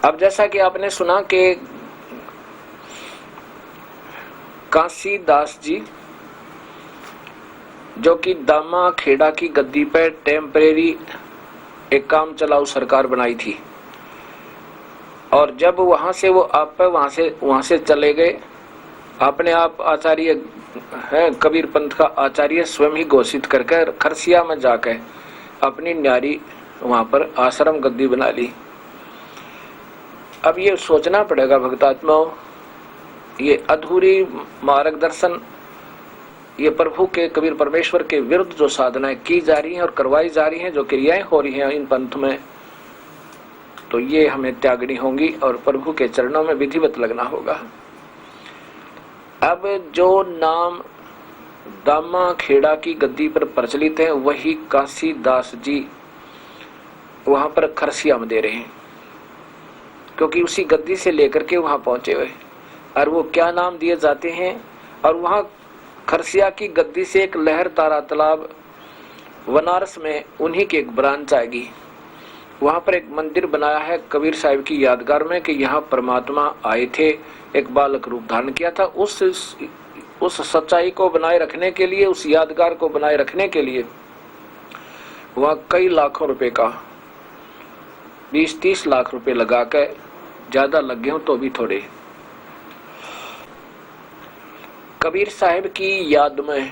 अब जैसा कि आपने सुना कि काशी दास जी जो कि दामा खेड़ा की गद्दी पर टेम्परेरी एक काम चलाऊ सरकार बनाई थी, और जब वहां से वो आप वहां से चले गए, अपने आप आचार्य है कबीर पंथ का आचार्य स्वयं ही घोषित करके खरसिया में जाकर अपनी न्यारी वहां पर आश्रम गद्दी बना ली। अब ये सोचना पड़ेगा भक्तात्माओं, ये अधूरी मार्गदर्शन, ये प्रभु के कबीर परमेश्वर के विरुद्ध जो साधनाएं की जा रही हैं और करवाई जा रही हैं, जो क्रियाएं हो रही हैं इन पंथ में, तो ये हमें त्यागनी होंगी और प्रभु के चरणों में विधिवत लगना होगा। अब जो नाम दामा खेड़ा की गद्दी पर प्रचलित है वही काशी दास जी वहां पर खरसिया में दे रहे हैं, क्योंकि उसी गद्दी से लेकर के वहां पहुंचे हुए। और वो क्या नाम दिए जाते हैं, और वहां खरसिया की गद्दी से एक लहर तारा तालाब बनारस में उन्हीं की एक ब्रांच आएगी। वहां पर एक मंदिर बनाया है कबीर साहिब की यादगार में कि यहाँ परमात्मा आए थे, एक बालक रूप धारण किया था। उस सच्चाई को बनाए रखने के लिए, उस यादगार को बनाए रखने के लिए वहां कई लाखों रुपए का 20-30 लाख रुपए लगा कर, ज्यादा लगे हो तो भी थोड़े, कबीर साहिब की याद में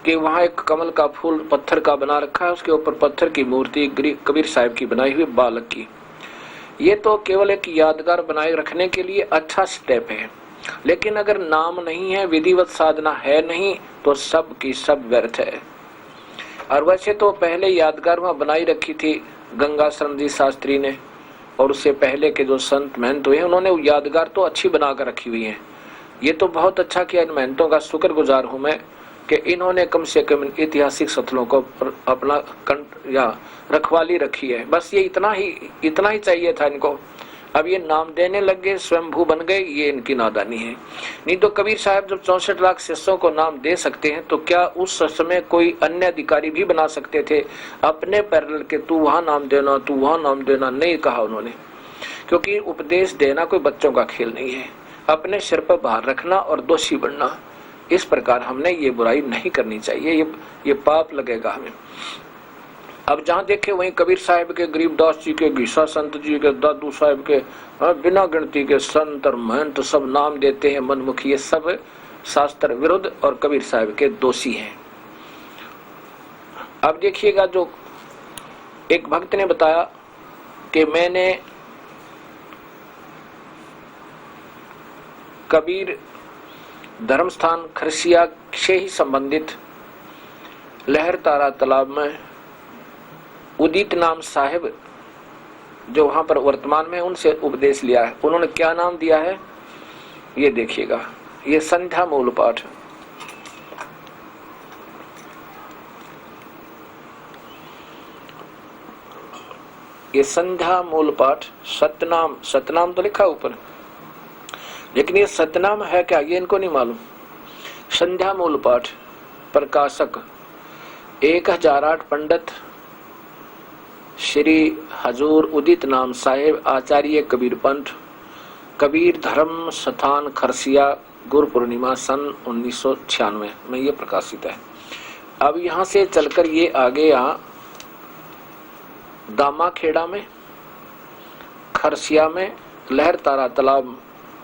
कि वहां एक कमल का फूल पत्थर का बना रखा है, उसके ऊपर पत्थर की मूर्ति कबीर साहिब की बनाई हुई बालक की। ये तो केवल एक यादगार बनाए रखने के लिए अच्छा स्टेप है, लेकिन अगर नाम नहीं है, विधिवत साधना है नहीं, तो सब की सब व्यर्थ है। और वैसे तो पहले यादगार वहां बनाई रखी थी गंगा शरण जी शास्त्री ने, और उससे पहले के जो संत महंत हुए उन्होंने यादगार तो अच्छी बनाकर रखी हुई है। ये तो बहुत अच्छा किया, इन महंतों का शुक्रगुजार हूं मैं कि इन्होंने कम से कम ऐतिहासिक स्थलों को अपना या रखवाली रखी है। बस ये इतना ही चाहिए था इनको। अब ये नाम देने लग गए, स्वयंभू बन गए, ये इनकी नादानी है। नहीं तो कबीर साहब जब 64 लाख शिष्यों को नाम दे सकते हैं तो क्या उस समय कोई अन्य अधिकारी भी बना सकते थे अपने पैरेलल के, तू वहां नाम देना, तू वहां नाम देना? नहीं कहा उन्होंने, क्योंकि उपदेश देना कोई बच्चों का खेल नहीं है। अपने सिर पर भार रखना और दोषी बनना, इस प्रकार हमने ये बुराई नहीं करनी चाहिए, ये पाप लगेगा हमें। अब जहां देखे वहीं कबीर साहिब के, गरीबदास जी के, घीसा संत जी के, दादू साहिब के, बिना गिनती के संत और महंत सब नाम देते हैं मनमुखी। ये सब शास्त्र विरुद्ध और कबीर साहिब के दोषी हैं। अब देखिएगा, जो एक भक्त ने बताया कि मैंने कबीर धर्मस्थान खरसिया से ही संबंधित लहर तारा तालाब में उदित नाम साहिब जो वहां पर वर्तमान में, उनसे उपदेश लिया है। उन्होंने क्या नाम दिया है ये देखिएगा। ये संध्या मूल पाठ, ये संध्या मूल पाठ सतनाम तो लिखा ऊपर, लेकिन ये सतनाम है क्या ये इनको नहीं मालूम। संध्या मूल पाठ, प्रकाशक 1008 पंडित श्री हजूर उदित नाम साहेब आचार्य कबीर पंथ, कबीर धर्म स्थान खरसिया, गुरु पूर्णिमा सन 1996 में ये प्रकाशित है। अब यहाँ से चलकर ये आगे यहाँ दामा खेड़ा में, खरसिया में, लहर तारा तालाब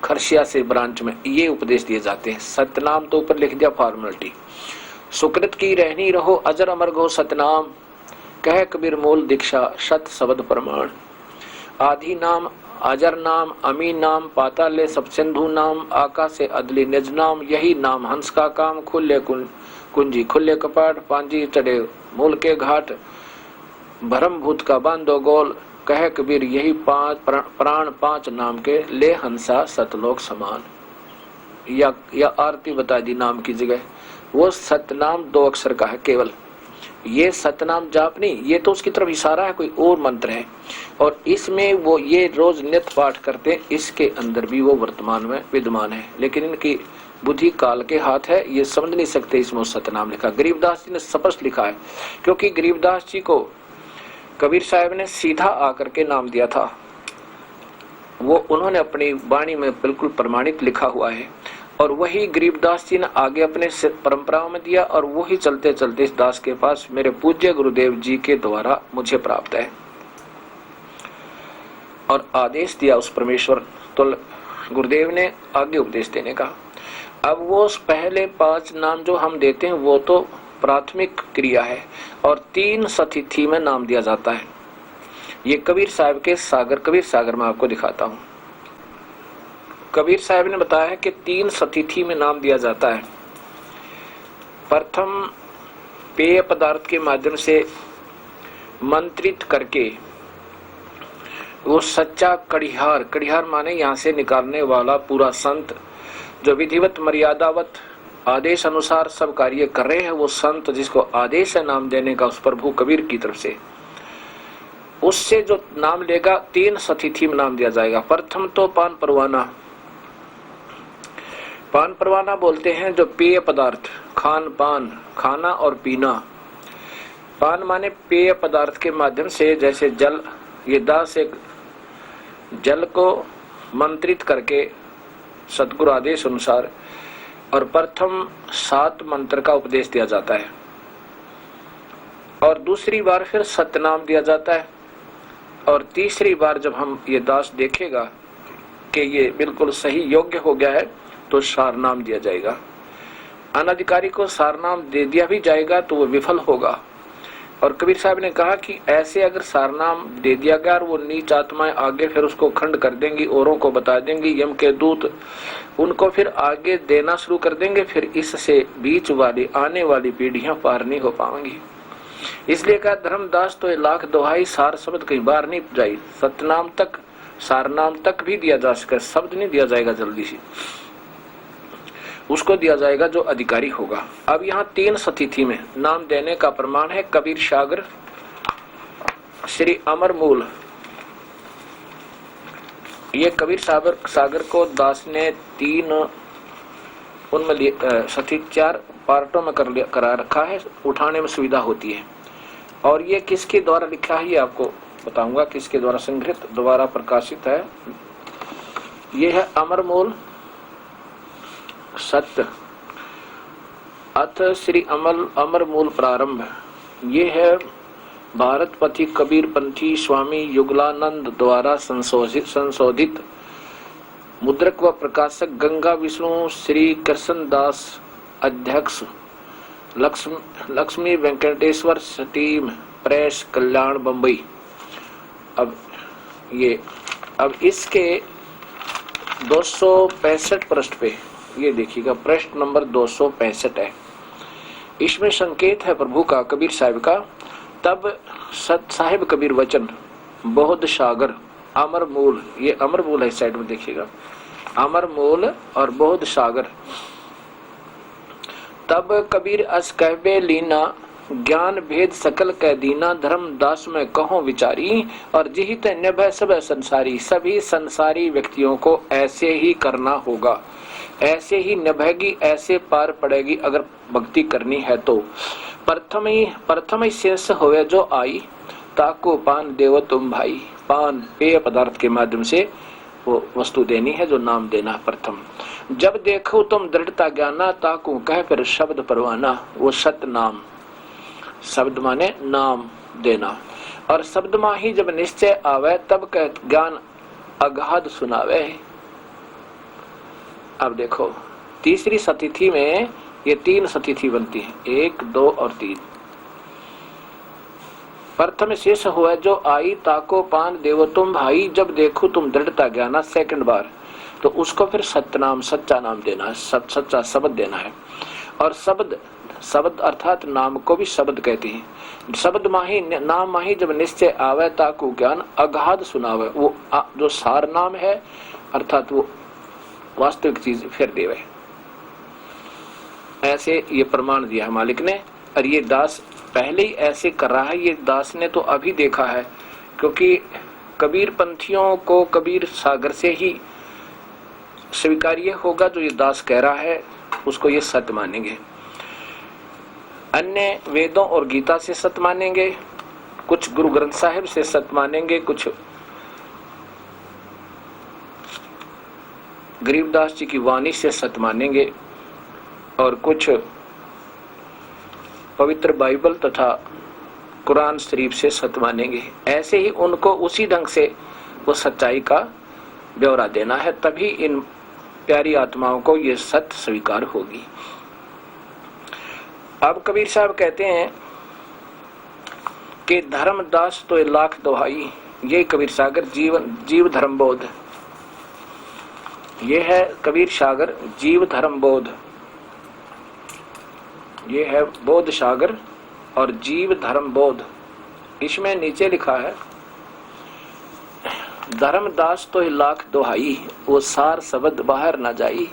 खरसिया से ब्रांच में ये उपदेश दिए जाते हैं। सतनाम तो ऊपर लिख दिया फॉर्मेलिटी। सुकृत की रहनी रहो अजर अमर गो सतनाम, कह कबीर मूल दीक्षा सत शब्द प्रमाण। आधि नाम अजर नाम, अमी नाम, पाताले सब सिंधु नाम, आकाश से अदली निज नाम, यही नाम हंस का काम। खुले कुंजी खुले कपाट, पांजी चढ़े मूल के घाट, भरम भूत का बांधो गोल, कह कबीर यही पांच प्राण 5 नाम के, ले हंसा सतलोक समान। या आरती बता दी नाम की जगह। वो सतनाम 2 अक्षर का है केवल। ये सतनाम जाप नहीं, ये तो उसकी तरफ इशारा है, कोई और मंत्र है। और इसमें वो ये रोज नित्य पाठ करते हैं, इसके अंदर भी वो वर्तमान में विद्यमान है, लेकिन इनकी बुद्धि काल के हाथ है, ये समझ नहीं सकते इसमें सतनाम लिखा। गरीबदास जी ने स्पष्ट लिखा है, क्योंकि गरीबदास जी को कबीर साहब ने सीधा आकर के नाम दिया था वो उन्होंने अपनी वाणी में बिल्कुल प्रमाणित लिखा हुआ है, और वही गरीबदास जी ने आगे अपने परंपराओं में दिया, और वही चलते चलते इस दास के पास मेरे पूज्य गुरुदेव जी के द्वारा मुझे प्राप्त है। और आदेश दिया उस परमेश्वर तो गुरुदेव ने आगे उपदेश देने का। अब वो पहले 5 नाम जो हम देते हैं वो तो प्राथमिक क्रिया है, और 3 सतिथि में नाम दिया जाता है। ये कबीर साहब के सागर, कबीर सागर में आपको दिखाता हूँ। कबीर साहब ने बताया है कि 3 सतिथि में नाम दिया जाता है। प्रथम पेय पदार्थ के माध्यम से मंत्रित करके वो सच्चा कड़िहार, कड़िहार माने यहाँ से निकालने वाला पूरा संत, जो विधिवत मर्यादावत आदेश अनुसार सब कार्य कर रहे हैं, वो संत जिसको आदेश है नाम देने का उस प्रभु कबीर की तरफ से, उससे जो नाम लेगा 3 सतिथि में नाम दिया जाएगा। प्रथम तो पान परवाना, पान परवाना बोलते हैं जो पेय पदार्थ, खान पान, खाना और पीना। पान माने पेय पदार्थ के माध्यम से, जैसे जल, ये दास एक जल को मंत्रित करके सतगुरु आदेश अनुसार, और प्रथम 7 मंत्र का उपदेश दिया जाता है, और दूसरी बार फिर सतनाम दिया जाता है, और तीसरी बार जब हम ये दास देखेगा कि ये बिल्कुल सही योग्य हो गया है तो सारनाम दिया जाएगा। अनधिकारी को सारनाम दे दिया भी जाएगा तो वो विफल होगा। और कबीर साहब ने कहा कि ऐसे अगर सारनाम दे दिया गया और वो नीच आत्माएं आगे फिर उसको खंड कर देंगी, औरों को बता देंगी, यम के दूत उनको फिर आगे देना शुरू कर देंगे, फिर इससे बीच वाली आने वाली पीढ़ियां पार नहीं हो पाएंगी। इसलिए कहा धर्मदास तो 1,00,000 दोहाई, सार शब्द कहीं बार नहीं जाई, सतनाम तक सारनाम तक भी दिया जा सके, शब्द नहीं दिया जाएगा जल्दी से, उसको दिया जाएगा जो अधिकारी होगा। अब यहाँ 3 सतिथि में नाम देने का प्रमाण है कबीर सागर, श्री अमर मूल। ये कबीर सागर को दास ने 3 उनमें सतिथि 4 पार्टों में करा रखा है, उठाने में सुविधा होती है। और ये किसके द्वारा लिखा है ये आपको बताऊंगा, किसके द्वारा संग्रहित द्वारा प्रकाशित है। ये है अमर मूल सत्य अथ श्री अमर मूल प्रारंभ। ये है भारत पथी कबीर पंथी स्वामी युगलानंद द्वारा संशोधित मुद्रक व प्रकाशक गंगा विष्णु श्री कृष्णदास अध्यक्ष लक्ष्मी वेंकटेश्वर टीम प्रेस कल्याण बम्बई। अब इसके 265 पृष्ठ पे ये देखिएगा, पृष्ठ नंबर 265 है। इसमें संकेत है प्रभु का, कबीर साहिब का। तब सत साहिब कबीर वचन बहुत सागर अमर मूल, ये अमर मूल है, इस साइड में देखिएगा, अमर मूल और बहुत सागर। तब कबीर अस कहबे लीना ज्ञान भेद सकल कह दीना, धर्मदास में कहो विचारी और जिहित निभय सब संसारी। सभी संसारी व्यक्तियों को ऐसे ही करना होगा, ऐसे ही निभेगी, ऐसे पार पड़ेगी अगर भक्ति करनी है तो। प्रथम ही शेष होवे जो आई, ताको पान देव तुम भाई। पान पेय पदार्थ के माध्यम से वो वस्तु देनी है जो नाम देना प्रथम। जब देखो तुम दृढ़ता ज्ञाना, ताकू कह फिर शब्द परवाना। वो सत नाम, शब्द माने नाम देना, और शब्द मां ही जब निश्चय आवे तब कह ज्ञान अगाध सुनावे। अब देखो तीसरी सतिथि में ये 3 सतिथि बनती है, 1, 2 और 3। प्रथम शेष हुआ जो आई, ताको पान देवो तुम भाई। जब देखो तुम दृढ़ता ज्ञाना, सेकंड बार तो उसको फिर सत्यनाम, सच्चा नाम देना है, सच्चा शब्द देना है। और शब्द अर्थात नाम को भी शब्द कहते हैं। शब्द माही नाम माही जब निश्चय आवे, ताकू ज्ञान अगाध सुनावे। वो जो सार नाम है अर्थात वो वास्तविक चीज फिर देवे। ऐसे ये प्रमाण दिया है मालिक ने, और ये दास पहले ही ऐसे कर रहा है। ये दास ने तो अभी देखा है, क्योंकि कबीर पंथियों को कबीर सागर से ही स्वीकार्य होगा। जो ये दास कह रहा है उसको ये सत्य मानेंगे, अन्य वेदों और गीता से सत्य मानेंगे, कुछ गुरु ग्रंथ साहिब से सत्य मानेंगे, कुछ गरीबदास जी की वाणी से सत मानेंगे और कुछ पवित्र बाइबल तथा कुरान शरीफ से सत मानेंगे। ऐसे ही उनको उसी ढंग से वो सच्चाई का ब्यौरा देना है, तभी इन प्यारी आत्माओं को ये सत्य स्वीकार होगी। अब कबीर साहब कहते हैं कि धर्मदास तो लाख दोहाई, ये कबीर सागर जीव धर्म बोध, ये है कबीर सागर जीव धर्म बोध, ये है बोध सागर और जीव धर्म बोध। इसमें नीचे लिखा है धर्मदास तो लाख दोहाई, वो सार शब्द बाहर ना जाई।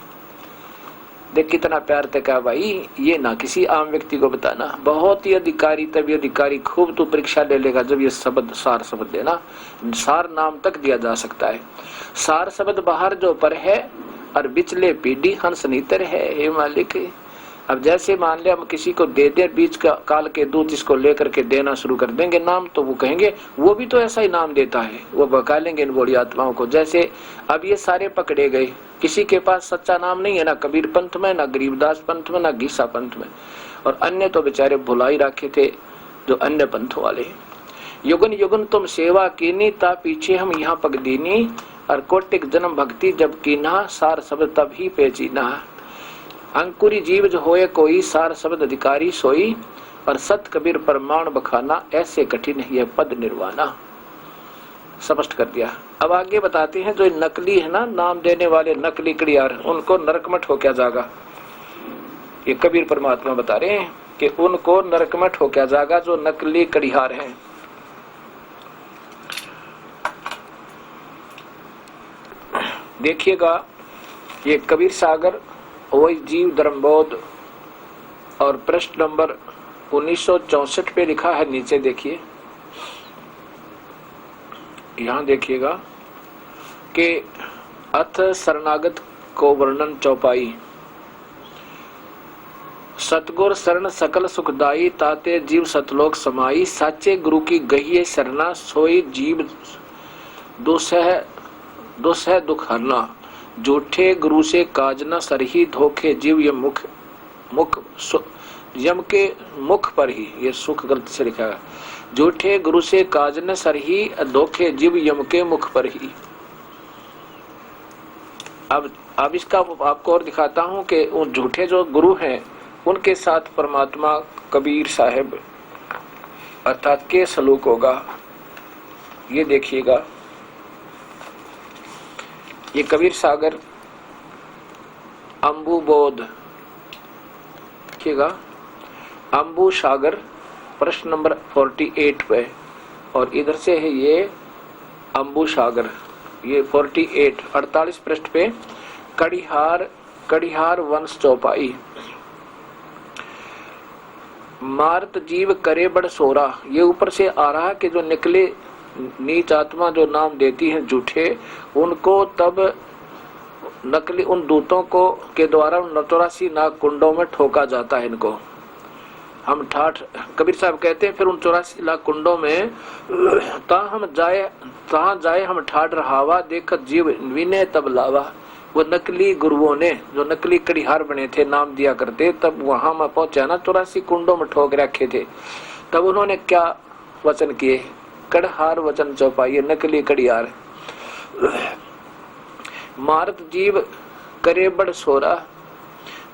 देख कितना प्यार से कहा भाई, ये ना किसी आम व्यक्ति को बताना, बहुत ही अधिकारी, तभी अधिकारी खूब तो परीक्षा ले लेगा जब ये शब्द सार शब्द देना। सार नाम तक दिया जा सकता है, सार शब्द बाहर जो पर है और बिचले पीढ़ी हंस नीतर है। हे मालिक, अब जैसे मान लिया हम किसी को दे दे, बीच का काल के दूत इसको लेकर के देना शुरू कर देंगे नाम, तो वो कहेंगे वो भी तो ऐसा ही नाम देता है, वो बका लेंगे इन बड़ी आत्माओं को। जैसे अब ये सारे पकड़े गए, किसी के पास सच्चा नाम नहीं है, ना कबीर पंथ में, ना गरीबदास पंथ में, ना गीसा पंथ में, और अन्य तो बेचारे भुलाई रखे थे जो अन्य पंथ वाले। युगन युगन तुम सेवा कीनी, ता पीछे हम यहाँ पगदीनी, और कोटिक जन्म भक्ति जब कीना, सार शब्द तब ही पहचीना। अंकुरी जीव जो होए कोई, सार शब्द अधिकारी सोई, और सत कबीर प्रमाण बखाना, ऐसे कठिन है पद निर्वाणा। स्पष्ट कर दिया। अब आगे बताते हैं जो नकली है ना, नाम देने वाले नकली कड़ियार, उनको नरकमठ हो क्या जागा। ये कबीर परमात्मा बता रहे हैं कि उनको नरकमठ हो क्या जागा जो नकली कड़ियार हैं। देखिएगा ये कबीर सागर वही जीव धर्मबोध, और प्रश्न नंबर 1964 पे लिखा है, नीचे देखिए, यहां देखिएगा कि अथ शरणागत को वर्णन चौपाई, सतगुर शरण सकल सुखदाई, ताते जीव सतलोक समाई, साचे गुरु की गहिए शरणा, सोई जीव दुसह दुख हरना, झूठे गुरु से काज न सरही, धोखे जीव ये यम के मुख पर ही, ये सुख गलती से लिखा है, झूठे गुरु से काज न सरही, धोखे जीव यम के मुख पर ही। अब इसका आपको और दिखाता हूं कि उन झूठे जो गुरु हैं उनके साथ परमात्मा कबीर साहब अर्थात के सलूक होगा। ये देखिएगा, ये कबीर सागर अंबु बोध, देखिएगा अंबु सागर प्रश्न नंबर 48 पे, और इधर से है ये अंबु सागर, ये 48 पृष्ठ पे, कड़िहार वंश चौपाई, मार्त जीव करे बड़ सोरा। ये ऊपर से आ रहा कि जो निकले नीच आत्मा जो नाम देती है झूठे, उनको तब नकली उन दूतों को के द्वारा 84 नाग कुंडों में ठोका जाता है। इनको हम ठाठ, कबीर साहब कहते हैं फिर उन 84 लाख कुंडों में तहाँ जाए हम ठाठ रहावा, देखत जीव विनय तब लावा। वो नकली गुरुओं ने जो नकली कड़िहार बने थे नाम दिया करते, तब वहां में पहुंचा ना 84 कुंडों में ठोक रखे थे, तब उन्होंने क्या वचन किए, कड़हार वचन चौपाई, नकली कड़ियार। मारत जीव करे बड़ सोरा,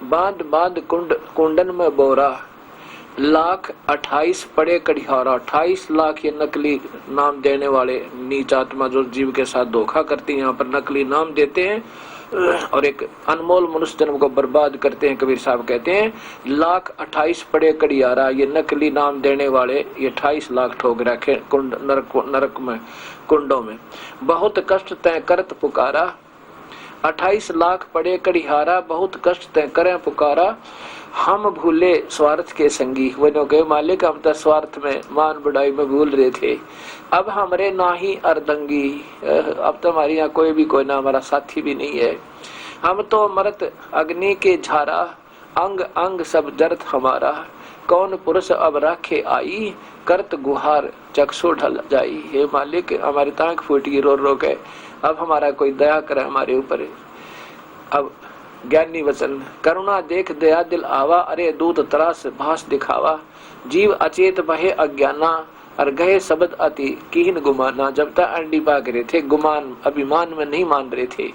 बांध बांध कुंडन में बोरा, लाख 28 पड़े कड़िहारा। 28 लाख ये नकली नाम देने वाले नीच आत्मा जो जीव के साथ धोखा करती है, यहाँ पर नकली नाम देते हैं और एक अनमोल मनुष्य जन्म को बर्बाद करते हैं। कबीर साहब कहते हैं लाख 28 पड़े कड़ियारा, ये नकली नाम देने वाले ये 28 लाख ठोक रखे कुंड नरक में कुंडों में। बहुत कष्ट तय करत पुकारा, 28 लाख पड़े कड़िहारा, बहुत कष्ट तय करें पुकारा। हम भूले स्वार्थ के संगी, वो गए मालिक हम तो स्वार्थ में मान बढ़ाई में भूल रहे थे, अब हमरे ना ही अर्धंगी, अब तो हमारे यहाँ कोई भी कोई ना हमारा साथी भी नहीं है। हम तो मरत अग्नि के झारा, अंग अंग सब जरत हमारा। कौन पुरुष अब राखे आई, करत गुहार चक्षु ढल जाई। हे मालिक हमारी तांख फूट गई रो रो के, अब हमारा कोई दया करे हमारे ऊपर। अब ज्ञानी वचन, करुणा देख दया दिल आवा, अरे दूत त्रास भास दिखावा, जीव अचेत बहे अज्ञाना, और गए शब्द अति कीन गुमाना। जब तक अंडी पाक रहे थे, गुमान अभिमान में नहीं मान रहे थे।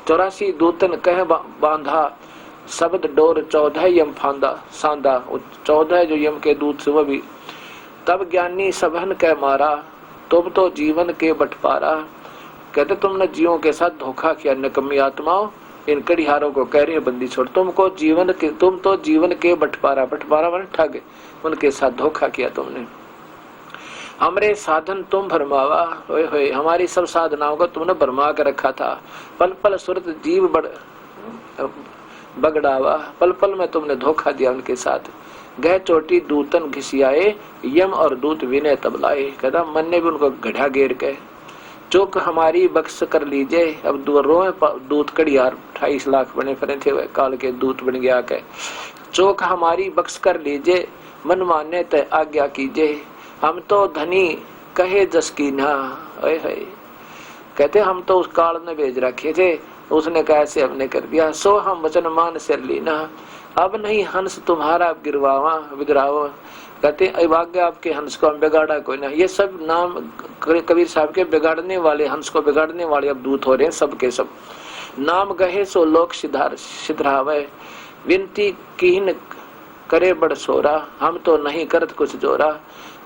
84 दूतन कह बांधा, शब्द डोर 14 यम फांदा सांदा। 14 जो यम के दूत से, वह भी तब ज्ञानी सबहन कह मारा, तुम तो जीवन के बंटवारा। कहते तुमने जीवों के साथ धोखा किया, निकम्मी आत्माओं। इन कड़िहारों को कह रही है बंदी छोड़, तुम तो जीवन के बंटवारा माने ठग, उनके साथ धोखा किया तुमने। हमरे साधन तुम भरमावा, होए हमारी सब साधनाओं को तुमने भरमा कर रखा था। पल पल सुरत जीव बगड़ावा, पल पल में तुमने धोखा दिया उनके साथ। गह चोटी दूतन घिसियाए, यम और दूत विनय तब लाए। कहता मन ने भी उनको गढ़ा घेर के, चूक हमारी बख्श कर लीजिए। अब दूत कड़ियार 28 लाख बने फिरे थे, वह काल के दूत बन गया के। चूक हमारी बख्श कर लीजिए, मन माने तय आज्ञा कीजिए। हम तो धनी कहे जस की ना, कहते हम तो उस काल ने भेज रखे थे, उसने कहा ऐसे हमने कर दिया। सो हम वचन मान सिर लीना, अब नहीं हंस तुम्हारा विग्रावा। कहते आज्ञा आपके हंस को हम बिगाड़ा कोई ना। ये सब नाम कबीर साहब के बिगाड़ने वाले, हंस को बिगाड़ने वाले अब दूत हो रहे हैं सब के सब। नाम गहे सो लोक सिधरावे, विनती कीन करे बड़ सोरा। हम तो नहीं करत कुछ जोरा,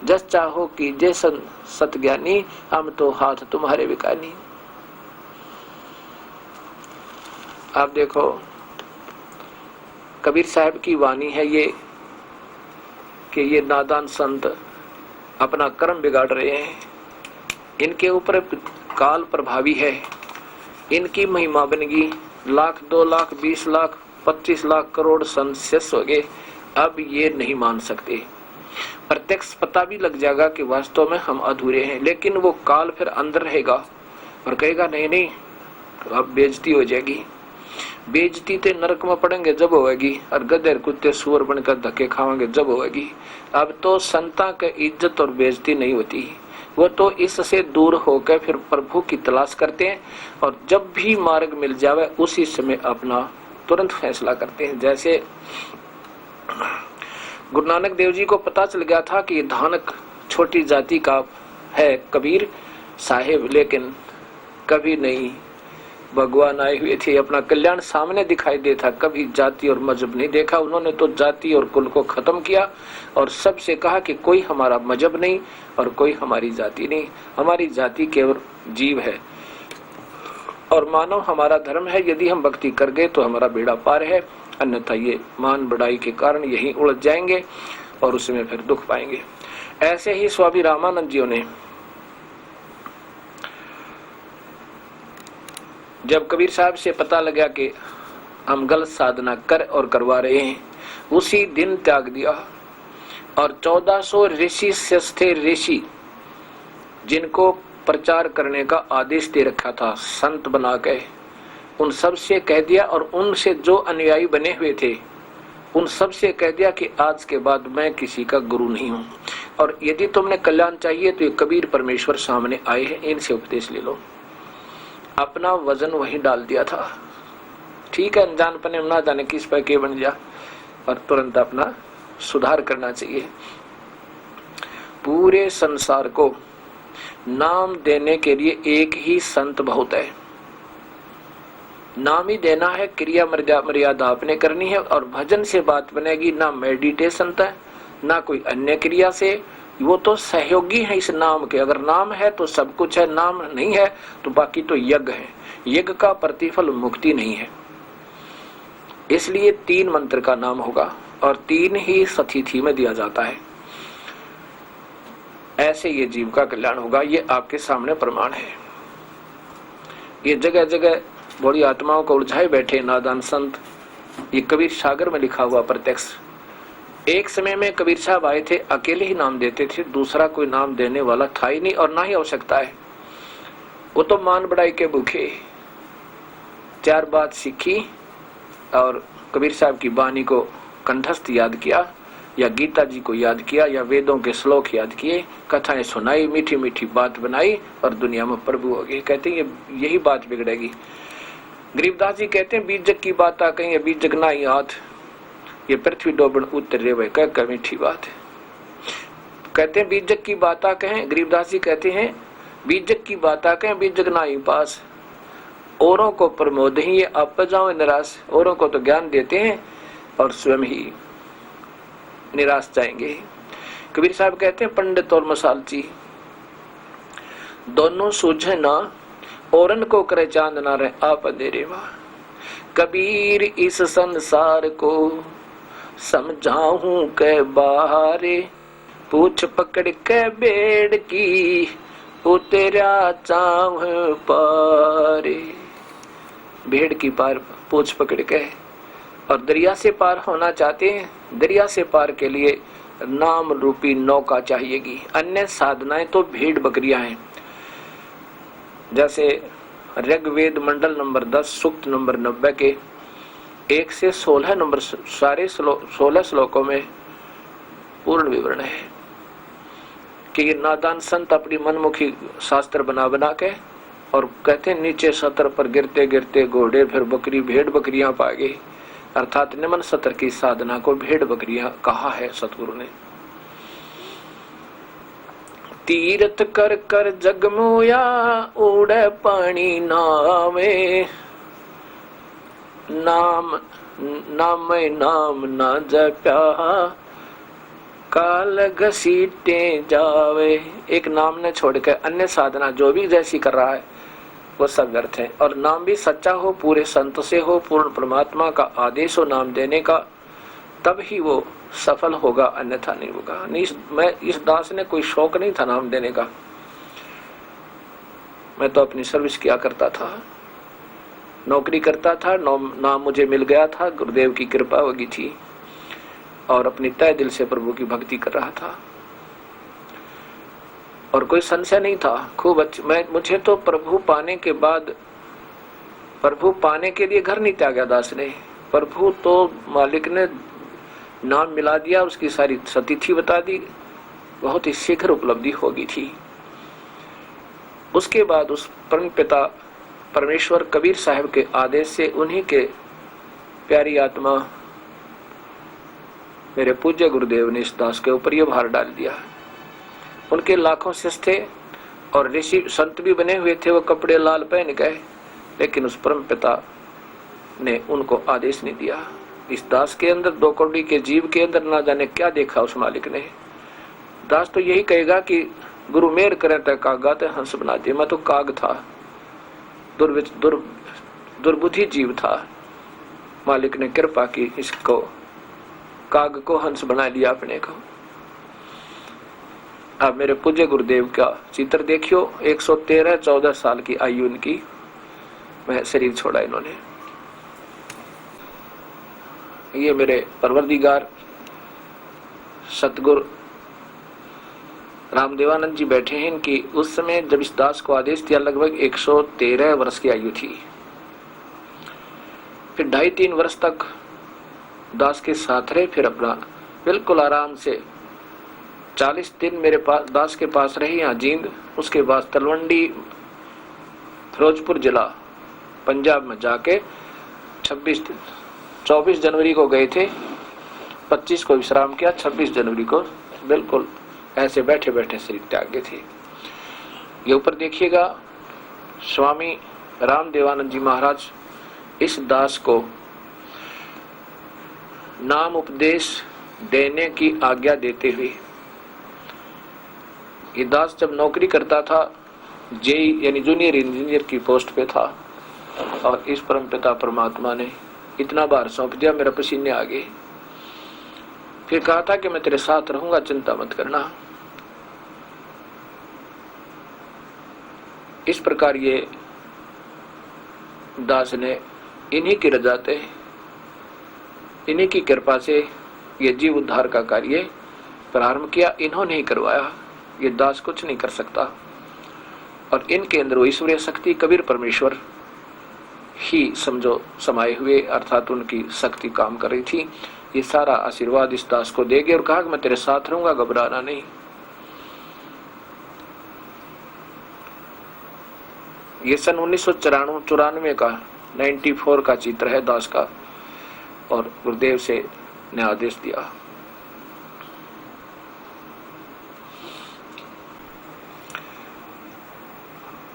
जस चाहो कीजे सतज्ञानी। हम तो हाथ तुम्हारे विकानी। आप देखो कबीर साहब की वाणी है ये, कि ये नादान संत अपना कर्म बिगाड़ रहे हैं, इनके ऊपर काल प्रभावी है, इनकी महिमा बनेगी। 1 लाख 2 लाख 20 लाख 25 लाख करोड़ संत हो गए, अब ये नहीं मान सकते। प्रत्यक्ष पता भी लग जाएगा कि वास्तव में हम अधूरे हैं, लेकिन वो काल फिर अंदर रहेगा और कहेगा नहीं नहीं अब बेइज्जती हो जाएगी। बेइज्जती तो नरक में पड़ेंगे जब होगी, और गधे कुत्ते सुअर बनकर धक्के खाएंगे जब होगी। अब तो संता के इज्जत और बेइज्जती नहीं होती, वो तो इससे दूर होकर फिर प्रभु की तलाश करते हैं, और जब भी मार्ग मिल जावे उसी समय अपना तुरंत फैसला करते हैं। जैसे गुरु नानक देव जी को पता चल गया था कि धानक छोटी जाति का है कबीर साहेब, लेकिन कभी नहीं भगवान आए हुए थे, अपना कल्याण सामने दिखाई देता, कभी जाति और मजहब नहीं देखा। उन्होंने तो जाति और कुल को खत्म किया और सबसे कहा कि कोई हमारा मजहब नहीं और कोई हमारी जाति नहीं, हमारी जाति केवल जीव है और मानव हमारा धर्म है। यदि हम भक्ति कर गए तो हमारा बेड़ा पार है, अन्यथा ये मान बढ़ाई के कारण यही उलझ जाएंगे और उसमें फिर दुख पाएंगे। ऐसे ही स्वामी रामानंद जी ने जब कबीर साहब से पता लगा कि हम गलत साधना कर और करवा रहे हैं, उसी दिन त्याग दिया और 1400 ऋषि थे, ऋषि जिनको प्रचार करने का आदेश दे रखा था संत बना के, उन सब से कह दिया, और उनसे जो अनुयायी बने हुए थे उन सब से कह दिया कि आज के बाद मैं किसी का गुरु नहीं हूं, और यदि तुमने कल्याण चाहिए तो ये कबीर परमेश्वर सामने आए हैं, इनसे उपदेश ले लो। अपना वजन वहीं डाल दिया था। ठीक है, अनजान पने ना जाने किस पर के बन जा, और तुरंत अपना सुधार करना चाहिए। पूरे संसार को नाम देने के लिए एक ही संत बहुत है, नाम ही देना है, क्रिया मर्यादा आपने करनी है, और भजन से बात बनेगी, ना मेडिटेशन है ना कोई अन्य क्रिया से, वो तो सहयोगी है इस नाम के। अगर नाम है तो सब कुछ है, नाम नहीं है तो बाकी तो यज्ञ है, यज्ञ का प्रतिफल मुक्ति नहीं है। इसलिए 3 मंत्र का नाम होगा और 3 ही सतिथि में दिया जाता है, ऐसे ये जीव का कल्याण होगा। ये आपके सामने प्रमाण है। ये जगह जगह बड़ी आत्माओं को उलझाए बैठे नादान संत, ये कबीर सागर में लिखा हुआ प्रत्यक्ष। एक समय में कबीर साहब आए थे, अकेले ही नाम देते थे, दूसरा कोई नाम देने वाला था ही नहीं और ना ही आवश्यकता है। वो तो मान बढ़ाई के भूखे, 4 बात सीखी और कबीर साहब की वाणी को कंठस्थ याद किया, या गीता जी को याद किया, या वेदों के श्लोक याद किए, कथाएं सुनाई, मीठी मीठी बात बनाई और दुनिया में प्रभु हो गए। कहते हैं यही बात बिगड़ेगी। गरीबदास जी कहते हैं बीजक की बात आ कहीं बीजक ना ही हाथ, ये पृथ्वी डोबन उतर रे भाई कह मीठी बात है। कहते हैं बीजक की बात आ कहें, गरीबदास जी कहते हैं बीजक की बात आ कहें बीजक ना ही पास, औरों को प्रमोद ही ये आप जाओ निराश। औरों को तो ज्ञान देते हैं और स्वयं ही निराश जाएंगे। कबीर साहब कहते हैं पंडित और मसालची दोनों सूझे ना, औरन को करे चांद ना रहे आप अंधेरे वाह। कबीर इस संसार को समझाऊं के बाहरे, पूछ पकड़ के बेड़ की उतरा चाव पारे। भेड़ की पार पूछ पकड़ के, और दरिया से पार होना चाहते हैं, दरिया से पार के लिए नाम रूपी नौका चाहिएगी। अन्य साधनाएं तो भेड़ बकरियां हैं। जैसे ऋग्वेद मंडल नंबर 10 सूक्त नंबर 90 के 1 से 16 नंबर सारे 16 श्लोकों में पूर्ण विवरण है कि ये नादान संत अपनी मनमुखी शास्त्र बना बना के, और कहते हैं नीचे सतर पर गिरते गिरते घोड़े फिर बकरी भेड़ बकरियां पा गए। अर्थात निम्न सतर की साधना को भेड़ बकरियां कहा है सतगुरु ने। तीर्थ कर कर जगमोया उड़े पानी नामे, नाम नाम नाम ना जप्या काल घसीटे जावे। एक नाम ने छोड़ के अन्य साधना जो भी जैसी कर रहा है वो सब व्यर्थ है। और नाम भी सच्चा हो, पूरे संत से हो, पूर्ण परमात्मा का आदेश हो नाम देने का, तब ही वो सफल होगा, अन्यथा नहीं होगा। इस दास ने कोई शौक नहीं था नाम देने का। मैं तो अपनी सर्विस किया करता था, नौकरी करता था, नाम मुझे मिल गया था, गुरुदेव की कृपा होगी थी, और अपनी तय दिल से प्रभु की भक्ति कर रहा था और कोई संशय नहीं था। खूब मुझे तो प्रभु पाने के बाद, प्रभु पाने के लिए घर नहीं त्यागा दास ने। प्रभु तो मालिक ने नाम मिला दिया, उसकी सारी सतिथि बता दी, बहुत ही शीघ्र उपलब्धि होगी थी। उसके बाद उस परम पिता परमेश्वर कबीर साहब के आदेश से उन्हीं के प्यारी आत्मा मेरे पूज्य गुरुदेव ने इस दास के ऊपर यह भार डाल दिया। उनके लाखों शिष्य थे और ऋषि संत भी बने हुए थे, वो कपड़े लाल पहन गए, लेकिन उस परम पिता ने उनको आदेश नहीं दिया। इस दास के अंदर 2 करोड़ के जीव के अंदर ना जाने क्या देखा उस मालिक ने। दास तो यही कहेगा कि गुरु मेहर करे तो कागा तो हंस बना दे। मैं तो काग था, दुर्बुद्धि जीव था, मालिक ने कृपा की, इसको काग को हंस बना लिया अपने को। अब मेरे पूज्य गुरुदेव का चित्र देखियो, 113-14 साल की आयु उनकी, वह शरीर छोड़ा इन्होंने। ये मेरे परवरदिगार सतगुरु रामदेवानंद जी बैठे हैं। इनकी उस समय जब इस दास को आदेश दिया लगभग 113 वर्ष की आयु थी। फिर 2.5-3 वर्ष तक दास के साथ रहे, फिर अपना बिल्कुल आराम से 40 दिन मेरे पास दास के पास रही यहाँ जींद। उसके बाद तलवंडी फिरोजपुर जिला पंजाब में जाके 24 जनवरी को गए थे, 25 को विश्राम किया, 26 जनवरी को बिल्कुल ऐसे बैठे बैठे शरीर त्याग गए थे। ये ऊपर देखिएगा, स्वामी रामदेवानंद जी महाराज इस दास को नाम उपदेश देने की आज्ञा देते हुए, ये दास जब नौकरी करता था जेई यानी जूनियर इंजीनियर की पोस्ट पे था, और इस परम पिता परमात्मा ने इतना बार सौंप दिया, मेरा पसीने आ गए। फिर कहा था कि मैं तेरे साथ रहूंगा, चिंता मत करना। इस प्रकार ये दास ने इन्हीं की रजाते, इन्हीं की कृपा से ये जीव उद्धार का कार्य प्रारंभ किया। इन्होंने ही करवाया, ये दास कुछ नहीं कर सकता। और इनके अंदर वो ईश्वरीय शक्ति कबीर परमेश्वर ही समझो समाये हुए, अर्थात उनकी शक्ति काम कर रही थी। ये सारा आशीर्वाद इस दास को देगे और कहा कि मैं तेरे साथ रहूंगा, घबराना नहीं। ये सन 1994 का 94 का चित्र है दास का, और गुरुदेव से ने आदेश दिया।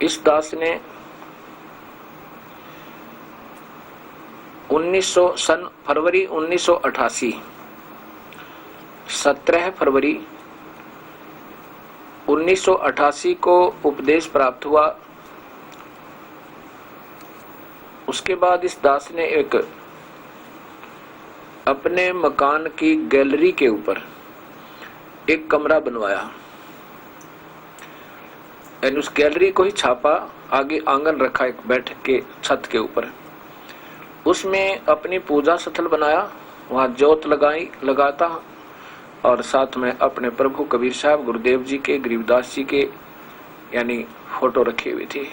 इस दास ने 1900 फरवरी 1988 17 फरवरी 1988 को उपदेश प्राप्त हुआ। उसके बाद इस दास ने एक अपने मकान की गैलरी के ऊपर एक कमरा बनवाया, यानी उस गैलरी को ही छापा, आगे आंगन रखा एक बैठक के छत के ऊपर, उसमें अपनी पूजा स्थल बनाया, वहां ज्योत लगाता, और साथ में अपने प्रभु कबीर साहब, गुरुदेव जी के, गरीबदास जी के यानी फोटो रखे हुए थे।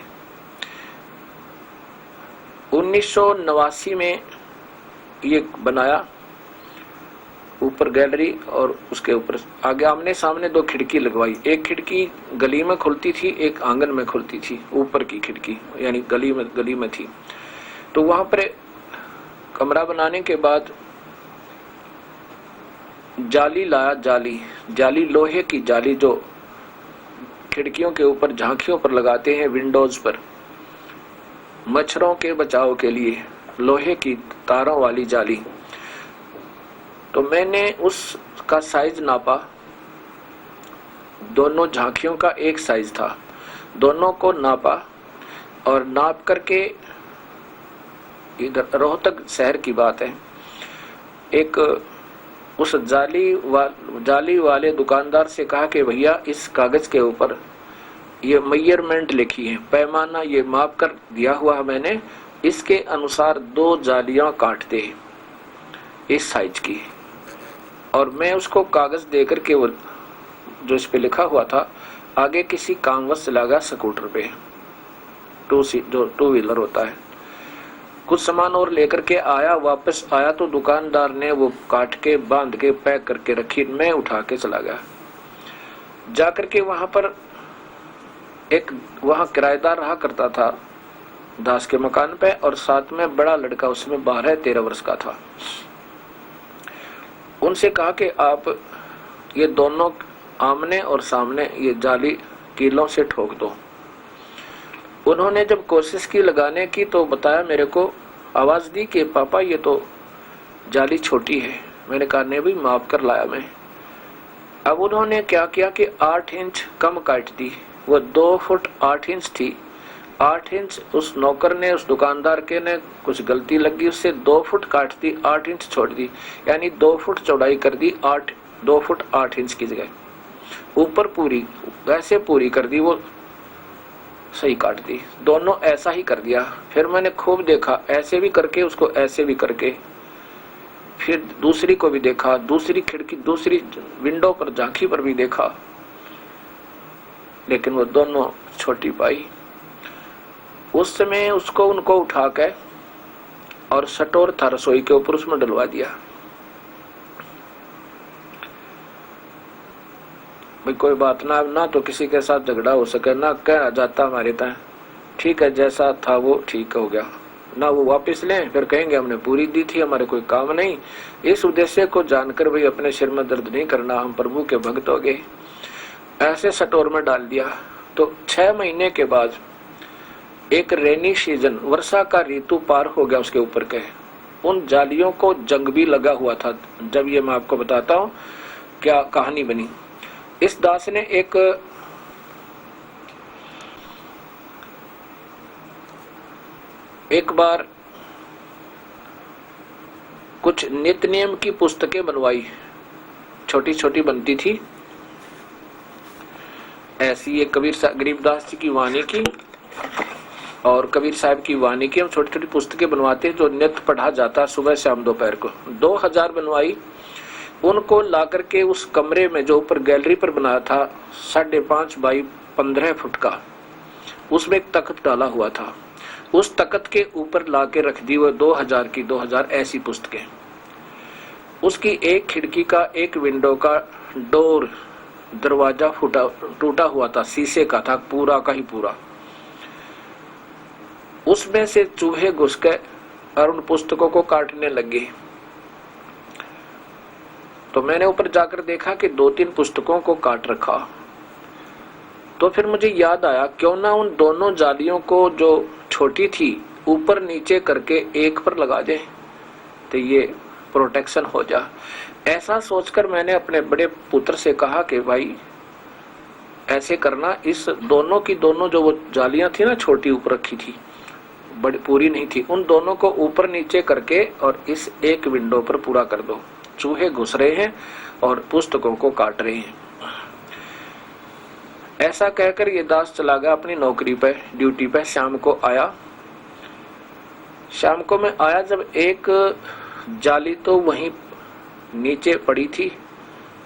1989 में ये बनाया ऊपर गैलरी, और उसके ऊपर आगे आमने सामने 2 खिड़की लगवाई। एक खिड़की गली में खुलती थी, एक आंगन में खुलती थी, ऊपर की खिड़की यानी गली में थी। तो वहां पर कमरा बनाने के बाद जाली लाया, जाली लोहे की जाली जो खिड़कियों के ऊपर झांकियों पर लगाते हैं, विंडोज पर, मच्छरों के बचाव के लिए लोहे की तारों वाली जाली। तो मैंने उसका साइज नापा, दोनों झांकियों का एक साइज था, दोनों को नापा, और नाप करके इधर रोहतक शहर की बात है, एक उस जाली वाले दुकानदार से कहा कि भैया इस कागज के ऊपर ये मेजरमेंट लिखी है, पैमाना ये माप कर दिया हुआ है मैंने, इसके अनुसार 2 जालियां काट दे इस साइज की। और मैं उसको कागज देकर के वो जो इस पे लिखा हुआ था आगे किसी कामवश चला गया स्कूटर पे, जो 2 व्हीलर होता है, कुछ सामान और लेकर के आया, वापस आया तो दुकानदार ने वो काट के बांध के पैक करके रखी, मैं उठा के चला गया। जाकर के वहां पर वहां किराएदार रहा करता था दास के मकान पे, और साथ में बड़ा लड़का उसमें 12-13 वर्ष का था। उनसे कहा कि आप ये दोनों आमने और सामने ये जाली कीलों से ठोक दो। उन्होंने जब कोशिश की लगाने की तो बताया, मेरे को आवाज दी कि पापा ये तो जाली छोटी है। मैंने कहा नहीं भी माप कर लाया मैं। अब उन्होंने क्या किया कि 8 इंच कम काट दी, वो 2 फुट 8 इंच थी, 8 इंच उस नौकर ने, उस दुकानदार के ने कुछ गलती लगी, उससे 2 फुट काट दी, 8 इंच छोड़ दी, यानी 2 फुट चौड़ाई कर दी, 2 फुट 8 इंच की जगह ऊपर पूरी वैसे पूरी कर दी, वो सही काट दी। दोनों ऐसा ही कर दिया। फिर मैंने खूब देखा, ऐसे भी करके उसको, ऐसे भी करके, फिर दूसरी को भी देखा, दूसरी खिड़की, दूसरी विंडो पर, झांकी पर भी देखा, लेकिन वो दोनों छोटी पाई। उस समय उसको उनको उठा के और सटोर था रसोई के ऊपर, उसमें डलवा दिया। भाई कोई बात ना तो किसी के साथ झगड़ा हो सके, ना कह जाता हमारे तय, ठीक है जैसा था वो ठीक हो गया, ना वो वापस लें फिर कहेंगे हमने पूरी दी थी, हमारे कोई काम नहीं। इस उद्देश्य को जानकर भाई अपने सिर में दर्द नहीं करना, हम प्रभु के भक्त हो गए। ऐसे सटोर में डाल दिया। तो 6 महीने के बाद एक रेनी सीजन, वर्षा का ऋतु पार हो गया उसके ऊपर के, उन जालियों को जंग भी लगा हुआ था। जब ये मैं आपको बताता हूँ क्या कहानी बनी। इस दास ने एक बार कुछ नित्य नियम की पुस्तकें बनवाई, छोटी छोटी बनती थी ऐसी, ये गरीबदास जी की वाणी की और कबीर साहब की वाणी की, हम छोटी छोटी पुस्तकें बनवाते हैं जो नित्य पढ़ा जाता सुबह शाम दोपहर को। 2000 बनवाई। उनको लाकर के उस कमरे में जो ऊपर गैलरी पर बनाया था 5.5 बाई 15 फुट का, उसमें एक तख्त डाला हुआ था। उस तख्त के ऊपर लाके रख दी वो 2000 की 2000 ऐसी पुस्तकें। उसकी एक खिड़की का, एक विंडो का डोर, दरवाजा टूटा हुआ था, शीशे का था पूरा का ही पूरा। उसमें से चूहे घुस गए और उन पुस्तकों को काटने लगे। तो मैंने ऊपर जाकर देखा कि 2-3 पुस्तकों को काट रखा। तो फिर मुझे याद आया क्यों ना उन दोनों जालियों को जो छोटी थी ऊपर नीचे करके एक पर लगा दें, तो ये प्रोटेक्शन हो जा। ऐसा सोचकर मैंने अपने बड़े पुत्र से कहा कि भाई ऐसे करना, इस दोनों की दोनों जो वो जालियां थी ना छोटी ऊपर रखी थी, बड़ी पूरी नहीं थी, उन दोनों को ऊपर नीचे करके और इस एक विंडो पर पूरा कर दो। चूहे घुस रहे हैं और पुस्तकों को काट रहे हैं। ऐसा कहकर ये दास चला गया अपनी नौकरी पे, ड्यूटी पे। शाम को आया। शाम को मैं आया जब एक जाली तो वहीं नीचे पड़ी थी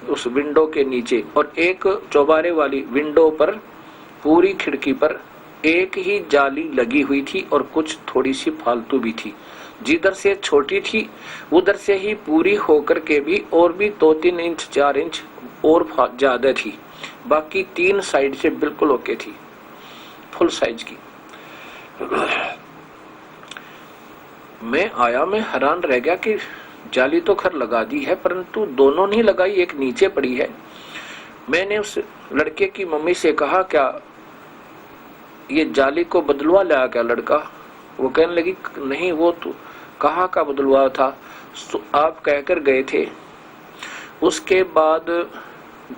उस विंडो के नीचे, और एक चौबारे वाली विंडो पर पूरी खिड़की पर एक ही जाली लगी हुई थी और कुछ थोड़ी सी फालतू भी थी। जिधर से छोटी थी उधर से ही पूरी होकर के भी और भी 2-3 इंच 4 इंच और ज्यादा थी। बाकी 3 साइड से बिल्कुल ओके थी, फुल साइज की। मैं आया, मैं हैरान रह गया कि जाली तो खैर लगा दी है परंतु दोनों नहीं लगाई, एक नीचे पड़ी है। मैंने उस लड़के की मम्मी से कहा क्या ये जाली को बदलवा लाया क्या लड़का? वो कहने लगी नहीं, वो तो कहाँ का बदलवा था, तो आप कहकर गए थे। उसके बाद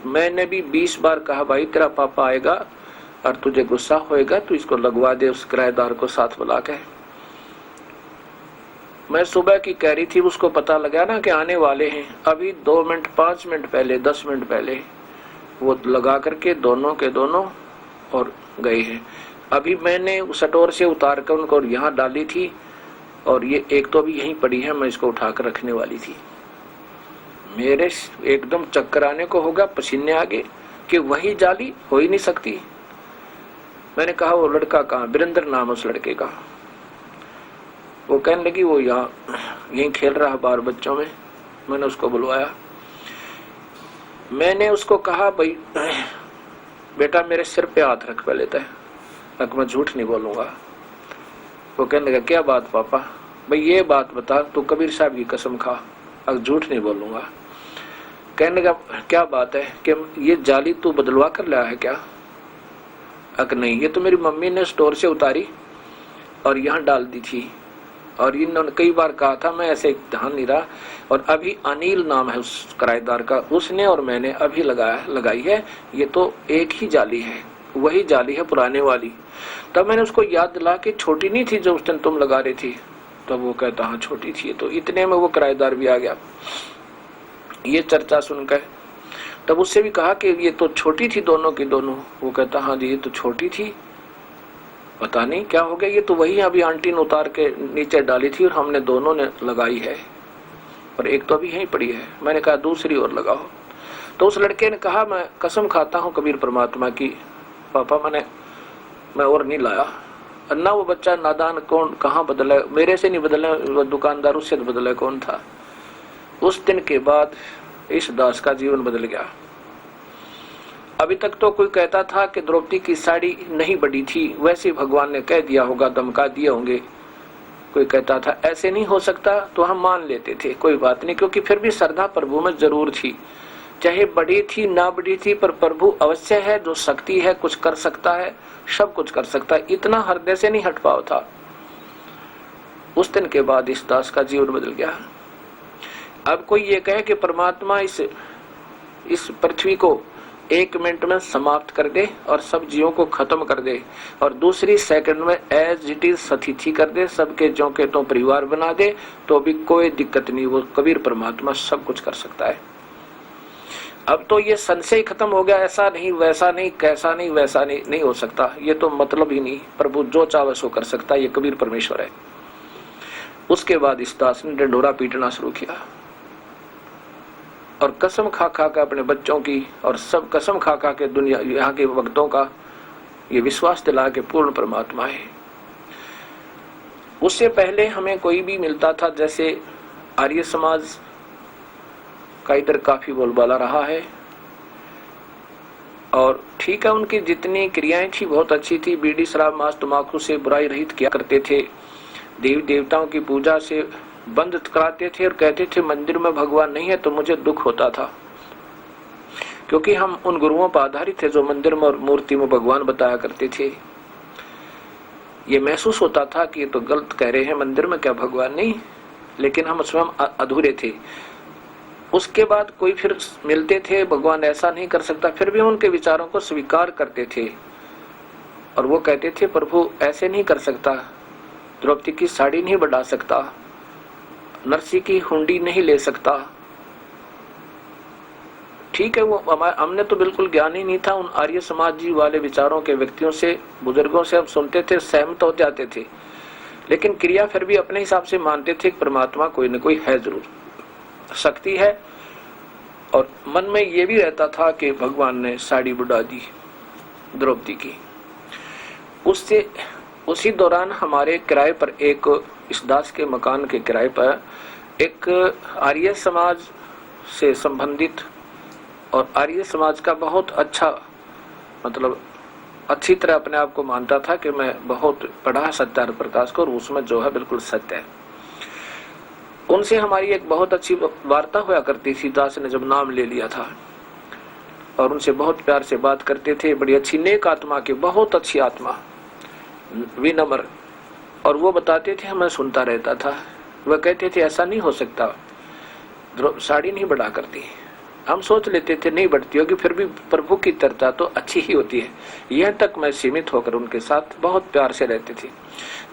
मैंने भी 20 बार कहा भाई तेरा पापा आएगा और तुझे गुस्सा होएगा, तू इसको लगवा दे उस किराएदार को साथ बुला के। मैं सुबह की कह रही थी, उसको पता लगा ना कि आने वाले हैं, अभी 2 मिनट 5 मिनट पहले 10 मिनट पहले वो लगा करके दोनों के दोनों और गए हैं। अभी मैंने सटोर से उतार कर उनको यहाँ डाली थी और ये एक तो अभी यहीं पड़ी है, मैं इसको उठाकर रखने वाली थी। मेरे एकदम चक्कर आने को होगा, पसीने आ गए कि वही जाली हो ही नहीं सकती। मैंने कहा वो लड़का कहाँ? वीरेंद्र नाम उस लड़के का। वो कहने लगी वो यहीं खेल रहा बाहर बच्चों में। मैंने उसको बुलवाया। मैंने उसको कहा भाई बेटा मेरे सिर पे हाथ रख पहले तक, मैं झूठ नहीं बोलूंगा। वो कहने लगा क्या बात पापा? भाई ये बात बता, तू कबीर साहब की कसम खा, अब झूठ नहीं बोलूंगा। कहने लगा क्या बात है कि ये जाली तू बदलवा कर लाया है क्या? नहीं, ये तो मेरी मम्मी ने स्टोर से उतारी और यहाँ डाल दी थी और इन्होंने कई बार कहा था, मैं ऐसे ध्यान नहीं रहा। और अभी अनिल नाम है उस किराएदार का, उसने और मैंने अभी लगाई है। ये तो एक ही जाली है, वही जाली है पुराने वाली। तब मैंने उसको याद दिला कि छोटी नहीं थी जो उस दिन तुम लगा रही थी। तब वो कहता हाँ छोटी थी। तो इतने में वो किराएदार भी आ गया ये चर्चा सुनकर। तब उससे भी कहा कि ये तो छोटी थी दोनों की दोनों। वो कहता हाँ जी ये तो छोटी थी, पता नहीं क्या हो गया, ये तो वही अभी आंटी ने उतार के नीचे डाली थी और हमने दोनों ने लगाई है और एक तो अभी यहीं पड़ी है। मैंने कहा दूसरी और लगाओ। तो उस लड़के ने कहा मैं कसम खाता हूँ कबीर परमात्मा की पापा मैं और नहीं लाया। ना वो बच्चा नादान कौन कहाँ बदला, मेरे से नहीं बदला, वो दुकानदार उससे बदला कौन था। उस दिन के बाद इस दास का जीवन बदल गया। अभी तक तो कोई कहता था कि द्रौपदी की साड़ी नहीं बड़ी थी, वैसे भगवान ने कह दिया होगा, धमका दिए होंगे। कोई कहता था ऐसे नहीं हो सकता, तो हम मान लेते थे कोई बात नहीं, क्योंकि फिर भी श्रद्धा प्रभु में जरूर थी। चाहे बड़ी थी ना बड़ी थी, पर प्रभु अवश्य है, जो शक्ति है कुछ कर सकता है, सब कुछ कर सकता है, इतना हृदय से नहीं हट पाओ था। उस दिन के बाद इस दास का जीवन बदल गया। अब कोई ये कहे कि परमात्मा इस पृथ्वी को 1 मिनट में समाप्त कर दे और सब जीवों को खत्म कर दे और दूसरी सेकंड में एज इट इज सतिथि कर दे, सबके ज्यों के तो परिवार बना दे, तो भी कोई दिक्कत नहीं। वो कबीर परमात्मा सब कुछ कर सकता है। अब तो ये संशय खत्म हो गया, ऐसा नहीं वैसा नहीं कैसा नहीं वैसा नहीं हो सकता, ये तो मतलब ही नहीं। प्रभु जो चाहे सो कर सकता है, ये कबीर परमेश्वर है। उसके बाद इस दास ने डंडोरा पीटना शुरू किया और कसम खा खा के अपने बच्चों की और सब कसम खा खा के दुनिया यहाँ के भक्तों का ये विश्वास दिला के पूर्ण परमात्मा है। उससे पहले हमें कोई भी मिलता था, जैसे आर्य समाज का इधर काफी बोलबाला रहा है, और ठीक है, उनकी जितनी क्रियाएं थी बहुत अच्छी थी। बीड़ी शराब मांस तम्बाकू से बुराई रहित किया करते थे, देवी देवताओं की पूजा से बंद कराते थे और कहते थे मंदिर में भगवान नहीं है तो मुझे दुख होता था, क्योंकि हम उन गुरुओं पर आधारित थे जो मंदिर में और मूर्ति में भगवान बताया करते थे। ये महसूस होता था कि ये तो गलत कह रहे हैं, मंदिर में क्या भगवान नहीं, लेकिन हम स्वयं अधूरे थे। उसके बाद कोई फिर मिलते थे, भगवान ऐसा नहीं कर सकता, फिर भी उनके विचारों को स्वीकार करते थे और वो कहते थे प्रभु ऐसे नहीं कर सकता, द्रौपदी की साड़ी नहीं बढ़ा सकता, नरसी की हुंडी नहीं ले सकता। ठीक है, वो हमने तो बिल्कुल ज्ञान ही नहीं था। उन आर्य समाज जी वाले विचारों के व्यक्तियों से, बुजुर्गों से हम सुनते थे, सहमत हो जाते थे, लेकिन क्रिया फिर भी अपने हिसाब से मानते थे कि परमात्मा कोई न कोई है, जरूर शक्ति है। और मन में ये भी रहता था कि भगवान ने साड़ी बुढ़ा दी द्रौपदी की। उससे उसी दौरान हमारे किराए पर एक, इस दास के मकान के किराए पर एक आर्य समाज से संबंधित और आर्य समाज का बहुत अच्छा, मतलब अच्छी तरह अपने आप को मानता था कि मैं बहुत पढ़ा सत्यार्थ प्रकाश को और उसमें जो है बिल्कुल सत्य है। उनसे हमारी एक बहुत अच्छी वार्ता हुआ करती थी। दास ने जब नाम ले लिया था और उनसे बहुत प्यार से बात करते थे, बड़ी अच्छी नेक आत्मा के, बहुत अच्छी आत्मा, विनम्र। और वो बताते थे, मैं सुनता रहता था। वह कहते थे ऐसा नहीं हो सकता, साड़ी नहीं बढ़ा करती। हम सोच लेते थे नहीं बढ़ती होगी, फिर भी प्रभु की चर्चा तो अच्छी ही होती है। यह तक मैं सीमित होकर उनके साथ बहुत प्यार से रहती थी।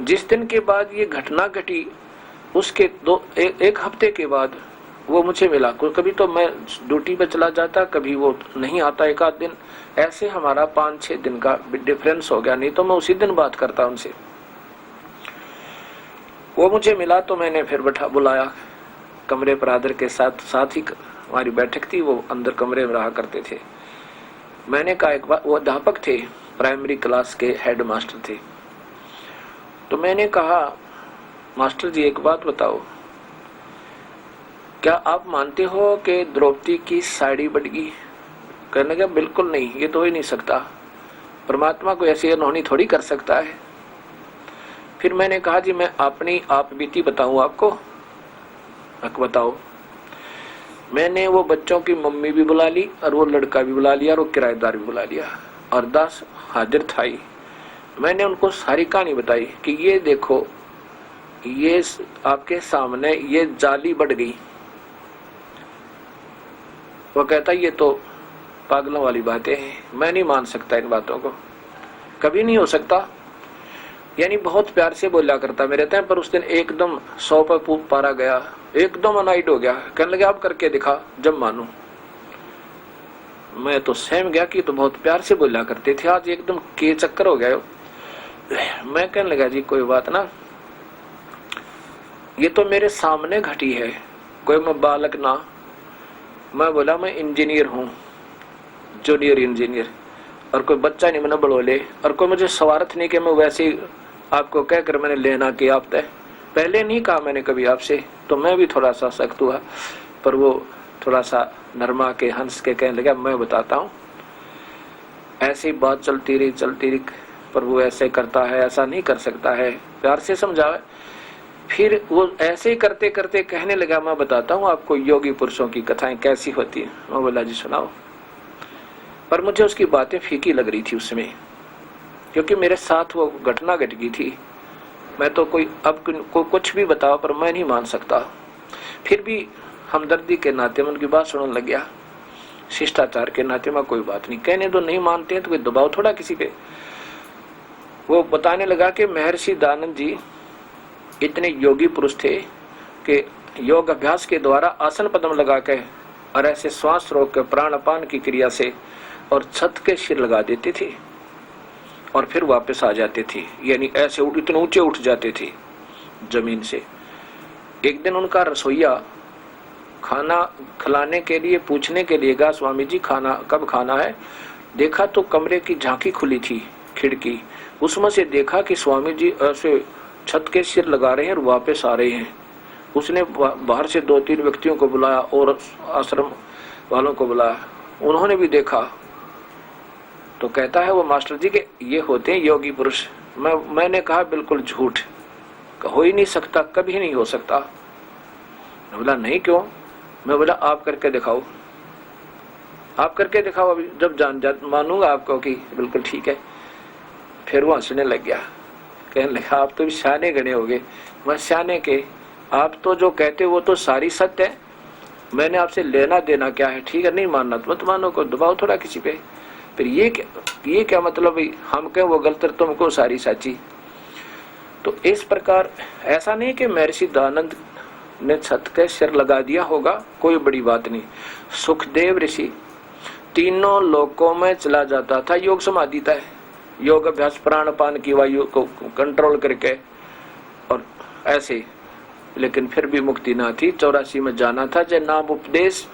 जिस दिन के बाद ये घटना घटी, उसके एक हफ्ते के बाद वो मुझे मिला। कभी तो मैं ड्यूटी पे चला जाता, कभी वो नहीं आता, एक आध दिन ऐसे हमारा 5-6 दिन का डिफरेंस हो गया, नहीं तो मैं उसी दिन बात करता उनसे। वो मुझे मिला तो मैंने फिर बुलाया कमरे पर आदर के साथ ही हमारी बैठक थी। वो अंदर कमरे में रहा करते थे। मैंने कहा एक बार, वो अध्यापक थे, प्राइमरी क्लास के हेड मास्टर थे। तो मैंने कहा मास्टर जी एक बात बताओ, क्या आप मानते हो कि द्रौपदी की साड़ी बढ़ गई? कहने लगा बिल्कुल नहीं, ये तो हो ही नहीं सकता, परमात्मा को ऐसी अनहोनी थोड़ी कर सकता है। फिर मैंने कहा जी मैं अपनी आप बीती बताऊं आपको। बताओ। मैंने वो बच्चों की मम्मी भी बुला ली और वो लड़का भी बुला लिया और वो किराएदार भी बुला लिया और दास हाजिर था ही। मैंने उनको सारी कहानी बताई कि ये देखो, ये आपके सामने ये जाली बढ़ गई। वो कहता ये तो पागलों वाली बातें हैं, मैं नहीं मान सकता इन बातों को, कभी नहीं हो सकता। यानी बहुत प्यार से बोला करता मेरे तय, पर उस दिन एकदम 100 पर पारा गया, एकदम अनाइट हो गया। कहने लगे आप करके दिखा जब मानू। मैं तो सहम गया कि तो बहुत प्यार से बोला करते थे, आज एकदम के चक्कर हो गया। मैं कहने लगा जी कोई बात ना, ये तो मेरे सामने घटी है, कोई मैं बालक ना। मैं बोला मैं इंजीनियर हूँ, जूनियर इंजीनियर, और कोई बच्चा नहीं मैंने बड़ोले, और कोई मुझे स्वार्थ नहीं कि मैं वैसे ही आपको कहकर मैंने लेना कि आप तय। पहले नहीं कहा मैंने कभी आपसे, तो मैं भी थोड़ा सा सख्त हुआ, पर वो थोड़ा सा नरमा के हंस के कहने लगा मैं बताता हूँ। ऐसी बात चलती रही, पर वो ऐसे करता है, ऐसा नहीं कर सकता है, प्यार से समझावे। फिर वो ऐसे ही करते करते कहने लगा मैं बताता हूँ आपको योगी पुरुषों की कथाएं कैसी होती है। मैं बोला जी सुनाओ। पर मुझे उसकी बातें फीकी लग रही थी उसमें, क्योंकि मेरे साथ वो घटना घट गई थी। मैं तो कोई अब कुछ भी बताओ पर मैं नहीं मान सकता। फिर भी हमदर्दी के नाते मैं उनकी बात सुनने लग गया, शिष्टाचार के नाते मैं कोई बात नहीं, कहने दो, नहीं मानते हैं तो कोई दबाव थोड़ा किसी पे। वो बताने लगा कि महर्षि दयानंद जी इतने योगी पुरुष थे कि योग अभ्यास के द्वारा आसन पद्म लगा के और ऐसे श्वास रोक के प्राणापान की क्रिया से और छत के सिर लगा देते थे और फिर वापस आ जाते थे, यानी ऐसे इतने ऊंचे उठ जाते थे जमीन से। एक दिन उनका रसोईया खाना खिलाने के लिए पूछने के लिए गया, स्वामी जी खाना कब खाना है? देखा तो कमरे की झांकी खुली थी, खिड़की, उसमें से देखा कि स्वामी जी ऐसे छत के सिर लगा रहे हैं और वापस आ रहे हैं। उसने बाहर से 2-3 व्यक्तियों को बुलाया और आश्रम वालों को बुलाया, उन्होंने भी देखा तो कहता है वो मास्टर जी के ये होते हैं योगी पुरुष। मैंने कहा बिल्कुल झूठ, हो ही नहीं सकता, कभी नहीं हो सकता। मैं बोला नहीं क्यों? मैं बोला आप करके दिखाओ, आप करके दिखाओ, अभी जब जान मानूंगा आपको कि बिल्कुल ठीक है। फिर वो हंसने लग गया, कहने लगा आप तो भी सियाने गणे हो गए। मैं सियाने के, आप तो जो कहते हो वो तो सारी सत्य है, मैंने आपसे लेना देना क्या है? ठीक है नहीं मानना तो मत मानो, को दबाओ थोड़ा किसी पे। फिर ये क्या मतलब हम कहें वो गलत तुमको सारी सच्ची। तो इस प्रकार ऐसा नहीं कि महर्षि दयानंद ने छत के सिर लगा दिया होगा, कोई बड़ी बात नहीं। सुखदेव ऋषि तीनों लोकों में चला जाता था योग समाधि तय, योग अभ्यास प्राणपान की वायु को कंट्रोल करके और ऐसे, लेकिन फिर भी मुक्ति ना थी। 84 में जाना था, जब नाम उपदेश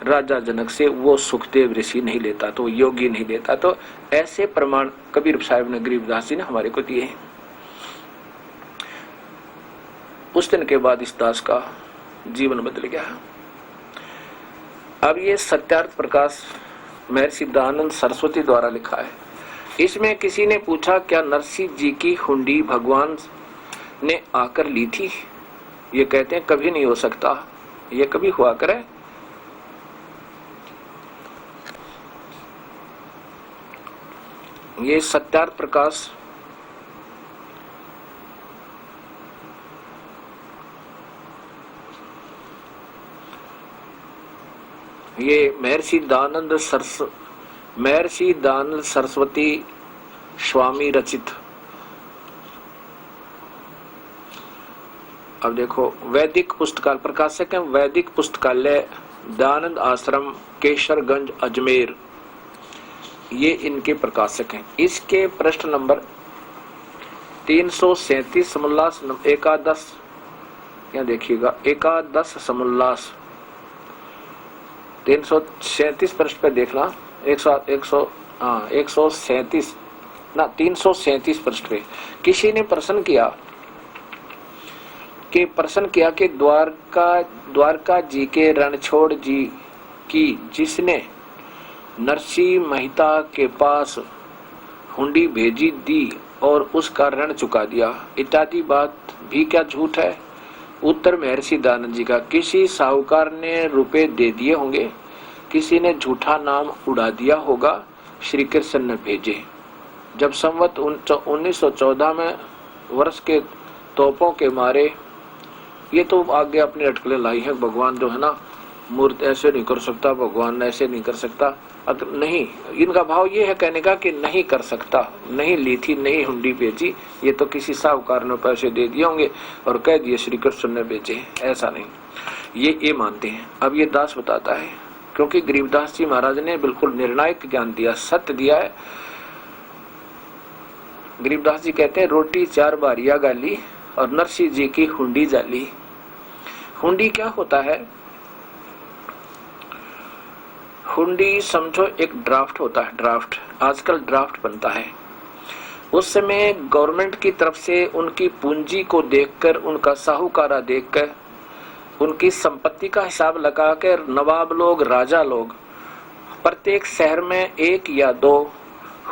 राजा जनक से वो सुखदेव ऋषि नहीं लेता, तो योगी नहीं लेता। तो ऐसे प्रमाण कबीर साहब ने, गरीबदास जी ने हमारे को दिए हैं। उस दिन के बाद इस दास का जीवन बदल गया। अब ये सत्यार्थ प्रकाश महर्षि दयानंद सरस्वती द्वारा लिखा है। इसमें किसी ने पूछा क्या नरसिंह जी की हुंडी भगवान ने आकर ली थी? ये कहते हैं कभी नहीं हो सकता, ये कभी हुआ करे। ये सत्यार्थ प्रकाश ये महर्षि दयानंद सरस्वती स्वामी रचित। अब देखो, वैदिक पुस्तकालय प्रकाशक है वैदिक पुस्तकालय दयानंद आश्रम केशरगंज अजमेर, ये इनके प्रकाशक हैं। इसके पृष्ठ नंबर 337 समोल्लास एकादश, यहाँ देखिएगा एकादश समोल्लास 337 पृष्ठ पे देखना, 137 ना 337 पृष्ठ पे किसी ने प्रश्न किया कि द्वारका जी के रणछोड़ जी की जिसने नरसिंह मेहता के पास हुंडी भेजी दी और उसका ऋण चुका दिया इत्यादि बात भी क्या झूठ है? उत्तर महर्षि दयानंद जी का, किसी साहूकार ने रुपए दे दिए होंगे, किसी ने झूठा नाम उड़ा दिया होगा, श्री कृष्ण ने भेजे। जब संवत 1914 में वर्ष के तोपों के मारे, ये तो आगे अपने अटकलें लाई है, भगवान जो है ना मूर्त ऐसे नहीं कर सकता, भगवान ऐसे नहीं कर सकता। अगर नहीं, इनका भाव ये है कहने का कि नहीं कर सकता, नहीं ली थी, नहीं हुंडी भेजी, ये तो किसी साहूकार ने पैसे दे दिए होंगे और कह दिए श्री कृष्ण ने भेजे, ऐसा नहीं, ये मानते हैं। अब ये दास बताता है, क्योंकि गरीबदास जी महाराज ने बिल्कुल निर्णायक ज्ञान दिया, सत्य दिया है। गरीबदास जी कहते हैं रोटी 4 बारिया गाली और नरसिंह जी की हुंडी जाली। हुंडी क्या होता है? हुंडी समझो एक ड्राफ्ट होता है, ड्राफ्ट, आजकल ड्राफ्ट बनता है। उस समय गवर्नमेंट की तरफ से उनकी पूंजी को देखकर, उनका साहूकारा देखकर, उनकी संपत्ति का हिसाब लगाकर नवाब लोग, राजा लोग प्रत्येक शहर में 1 या 2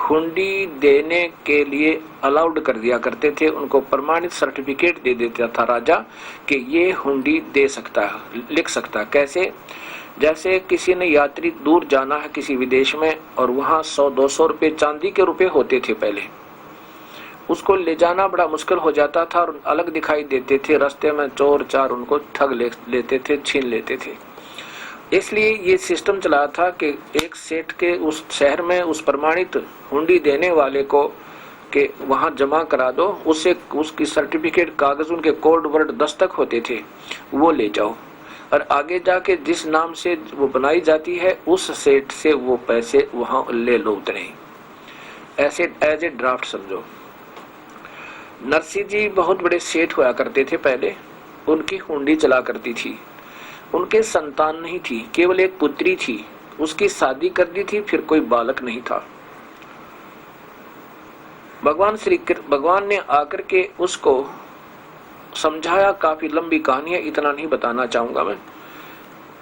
हुंडी देने के लिए अलाउड कर दिया करते थे। उनको प्रमाणित सर्टिफिकेट दे देता था राजा कि ये हुंडी दे सकता है, लिख सकता है। कैसे? जैसे किसी ने यात्री दूर जाना है किसी विदेश में और वहां 100-200 रुपए चांदी के रुपए होते थे पहले, उसको ले जाना बड़ा मुश्किल हो जाता था और अलग दिखाई देते थे, रास्ते में चोर चार उनको ठग लेते थे, छीन लेते थे। इसलिए ये सिस्टम चला था कि एक सेठ के उस शहर में उस प्रमाणित हुंडी देने वाले को कि वहां जमा करा दो, उससे उसकी सर्टिफिकेट कागज, उनके कोड वर्ड दस्तक होते थे, वो ले जाओ और आगे जाके जिस नाम से वो बनाई जाती है उस सेठ से वो पैसे वहां ले लो उतने, ऐसे एज ए ड्राफ्ट समझो। नरसिंह जी बहुत बड़े सेठ हुआ करते थे पहले, उनकी हुंडी चला करती थी। उनके संतान नहीं थी, केवल एक पुत्री थी, उसकी शादी कर दी थी, फिर कोई बालक नहीं था। भगवान ने आकर के उसको समझाया, काफी लंबी कहानी है, इतना नहीं बताना चाहूंगा मैं।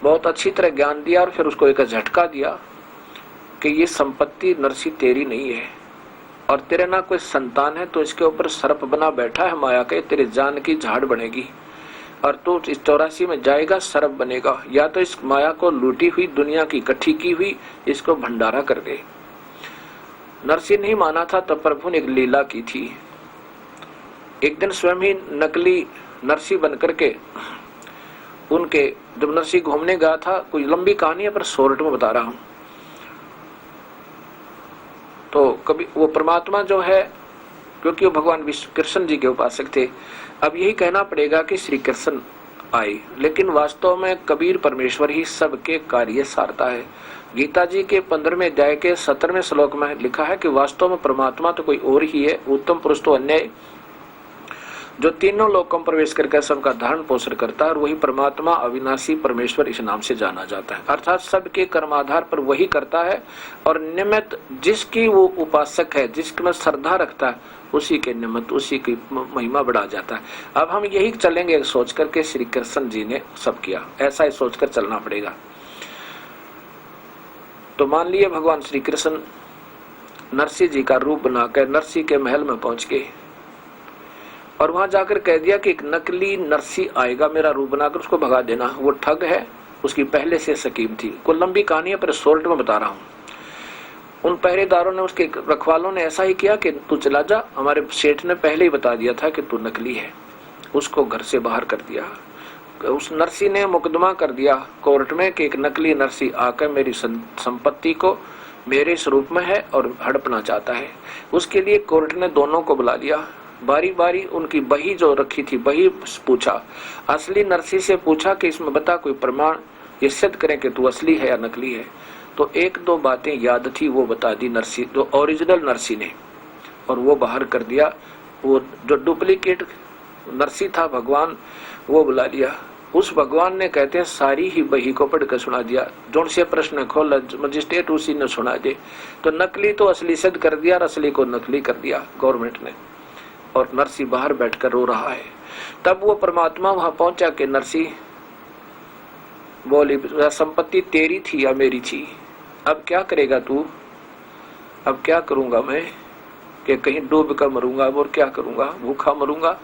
बहुत अच्छी तरह ज्ञान दिया और फिर उसको एक झटका दिया कि ये संपत्ति नरसी तेरी नहीं है और तेरे ना कोई संतान है, तो इसके ऊपर सर्प बना बैठा है माया के, तेरे जान की झाड़ बनेगी और तू इस 84 में जाएगा, सर्प बनेगा। या तो इस माया को लूटी हुई दुनिया की इकट्ठी की हुई इसको भंडारा कर दे। नरसी नहीं माना था तो प्रभु ने एक लीला की थी। एक दिन स्वयं ही नकली नरसी बन करके उनके, जब नरसी घूमने गया था, कोई लंबी कहानी है पर शॉर्ट में बता रहा हूं। तो कभी वो परमात्मा जो है, क्योंकि वो भगवान विष्णु कृष्ण जी के उपासक थे, अब यही कहना पड़ेगा कि श्री कृष्ण आए, लेकिन वास्तव में कबीर परमेश्वर ही सबके कार्य सारता है। गीता जी के 15वें अध्याय के 17वें श्लोक में लिखा है कि वास्तव में परमात्मा तो कोई और ही है, उत्तम पुरुष तो अन्य है, जो तीनों लोकों में प्रवेश करके सबका धारण पोषण करता है, और वही परमात्मा अविनाशी परमेश्वर इस नाम से जाना जाता है। अर्थात सबके कर्माधार पर वही करता है और निमित्त जिसकी वो उपासक है, जिसमें श्रद्धा रखता है, उसी के निमित्त उसी की महिमा बढ़ा जाता है। अब हम यही चलेंगे सोच करके श्री कृष्ण जी ने सब किया, ऐसा ही सोचकर चलना पड़ेगा। तो मान लिए भगवान श्री कृष्ण नरसी जी का रूप बनाकर नरसी के महल में पहुंच गए और वहां जाकर कह दिया कि एक नकली नरसी आएगा मेरा रूप बनाकर, उसको भगा देना, वो ठग है, उसकी पहले से स्कीम थी। कोई लंबी कहानी है पर शॉर्ट में बता रहा हूं। उन पहरेदारों ने, उसके रखवालों ने ऐसा ही किया कि तू चला जा, हमारे सेठ ने पहले ही बता दिया था कि तू नकली है। उसको घर से बाहर कर दिया। उस नरसी ने मुकदमा कर दिया कोर्ट में कि एक नकली नरसी आकर मेरी संपत्ति को मेरे स्वरूप में है और हड़पना चाहता है। उसके लिए कोर्ट ने दोनों को बुला लिया, बारी बारी उनकी बही जो रखी थी बही पूछा, असली नरसी से पूछा कि इसमें बता कोई प्रमाण ये सिद्ध करें कि तू असली है या नकली है। तो एक दो बातें याद थी, वो बता दी नरसी, जो ओरिजिनल नरसी ने, और वो बाहर कर दिया। वो जो डुप्लीकेट नरसी था भगवान, वो बुला लिया। उस भगवान ने कहते हैं सारी ही बही को पढ़कर सुना दिया, जो से प्रश्न खोला मजिस्ट्रेट उसी ने सुना दे। तो नकली तो असली सिद्ध कर दिया और असली को नकली कर दिया गवर्नमेंट ने, और नरसी बाहर बैठकर रो रहा है। तब वो परमात्मा वहां पहुंचा कि नरसी बोली, संपत्ति तेरी थी या मेरी थी, अब क्या करेगा तू? अब क्या करूंगा मैं कि कहीं डूब कर मरूंगा, और क्या करूंगा, भूखा मरूंगा,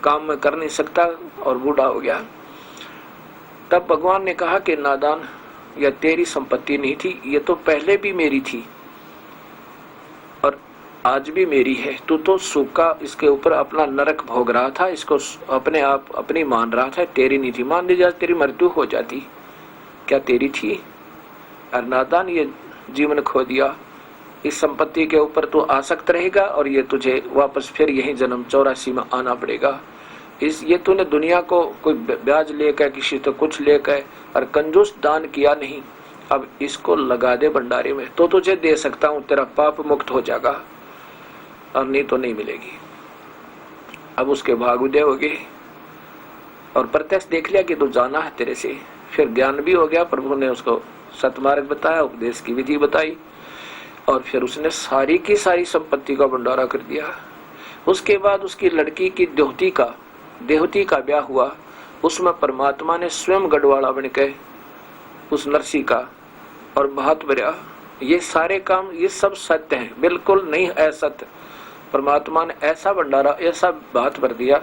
काम में कर नहीं सकता और बूढ़ा हो गया। तब भगवान ने कहा कि नादान, यह तेरी संपत्ति नहीं थी, ये तो पहले भी मेरी थी और आज भी मेरी है। तू तो सूखा इसके ऊपर अपना नरक भोग रहा था, इसको अपने आप अपनी मान रहा था, तेरी नहीं थी। मान लीजिए तेरी मृत्यु हो जाती, क्या तेरी थी? और नादान, ये जीवन खो दिया, इस संपत्ति के ऊपर तू आसक्त रहेगा और ये तुझे वापस फिर यही जन्म 84 में आना पड़ेगा। ये तूने दुनिया को कोई ब्याज लेकर, किसी तो कुछ लेकर और कंजूस दान किया नहीं, अब इसको लगा दे भंडारे में तो तुझे दे सकता हूं, तेरा पाप मुक्त हो जाएगा, और नहीं तो नहीं मिलेगी। अब उसके भाग उदय हो गए और प्रत्यक्ष देख लिया कि तू जाना है तेरे से। फिर ज्ञान भी हो गया, प्रभु ने उसको सतमार्ग बताया, उपदेश की विधि बताई, और फिर उसने सारी की सारी संपत्ति का भंडारा कर दिया। उसके बाद उसकी लड़की की देवती का ब्याह हुआ, उसमें परमात्मा ने स्वयं गढ़वाड़ा बन के उस नरसी का और भात भरा। ये सारे काम, ये सब सत्य हैं, बिल्कुल नहीं असत्य। परमात्मा ने ऐसा भंडारा, ऐसा भात भर दिया,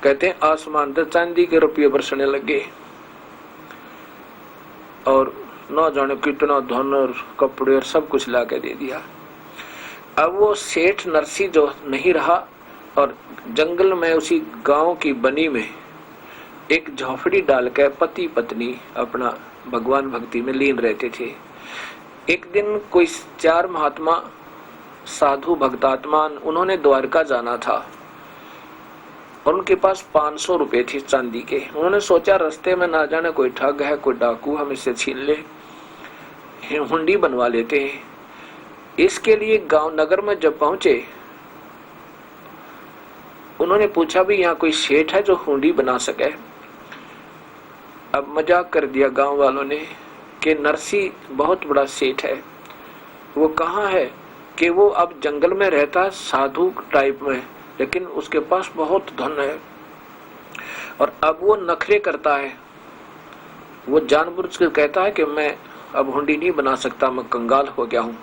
कहते हैं आसमान से चांदी के रुपये बरसने लगे और न जाने कितना धन और कपड़े और सब कुछ ला के दे दिया। अब वो सेठ नरसी जो नहीं रहा और जंगल में उसी गांव की बनी में एक झोपड़ी डालकर पति पत्नी अपना भगवान भक्ति में लीन रहते थे। एक दिन कोई 4 महात्मा साधु भक्तात्मा, उन्होंने द्वारका जाना था और उनके पास 500 रुपए थे चांदी के। उन्होंने सोचा रास्ते में ना जाने कोई ठग है, कोई डाकू हम इससे छीन ले, हुंडी बनवा लेते हैं। इसके लिए गांव नगर में जब पहुंचे, उन्होंने पूछा भी यहाँ कोई सेठ है जो हुंडी बना सके। अब मजाक कर दिया गांव वालों ने कि नरसी बहुत बड़ा सेठ है। वो कहाँ है कि वो अब जंगल में रहता है साधु टाइप में, लेकिन उसके पास बहुत धन है और अब वो नखरे करता है। वो जानबूझ के कहता है कि मैं अब हुंडी नहीं बना सकता, मैं कंगाल हो गया हूँ।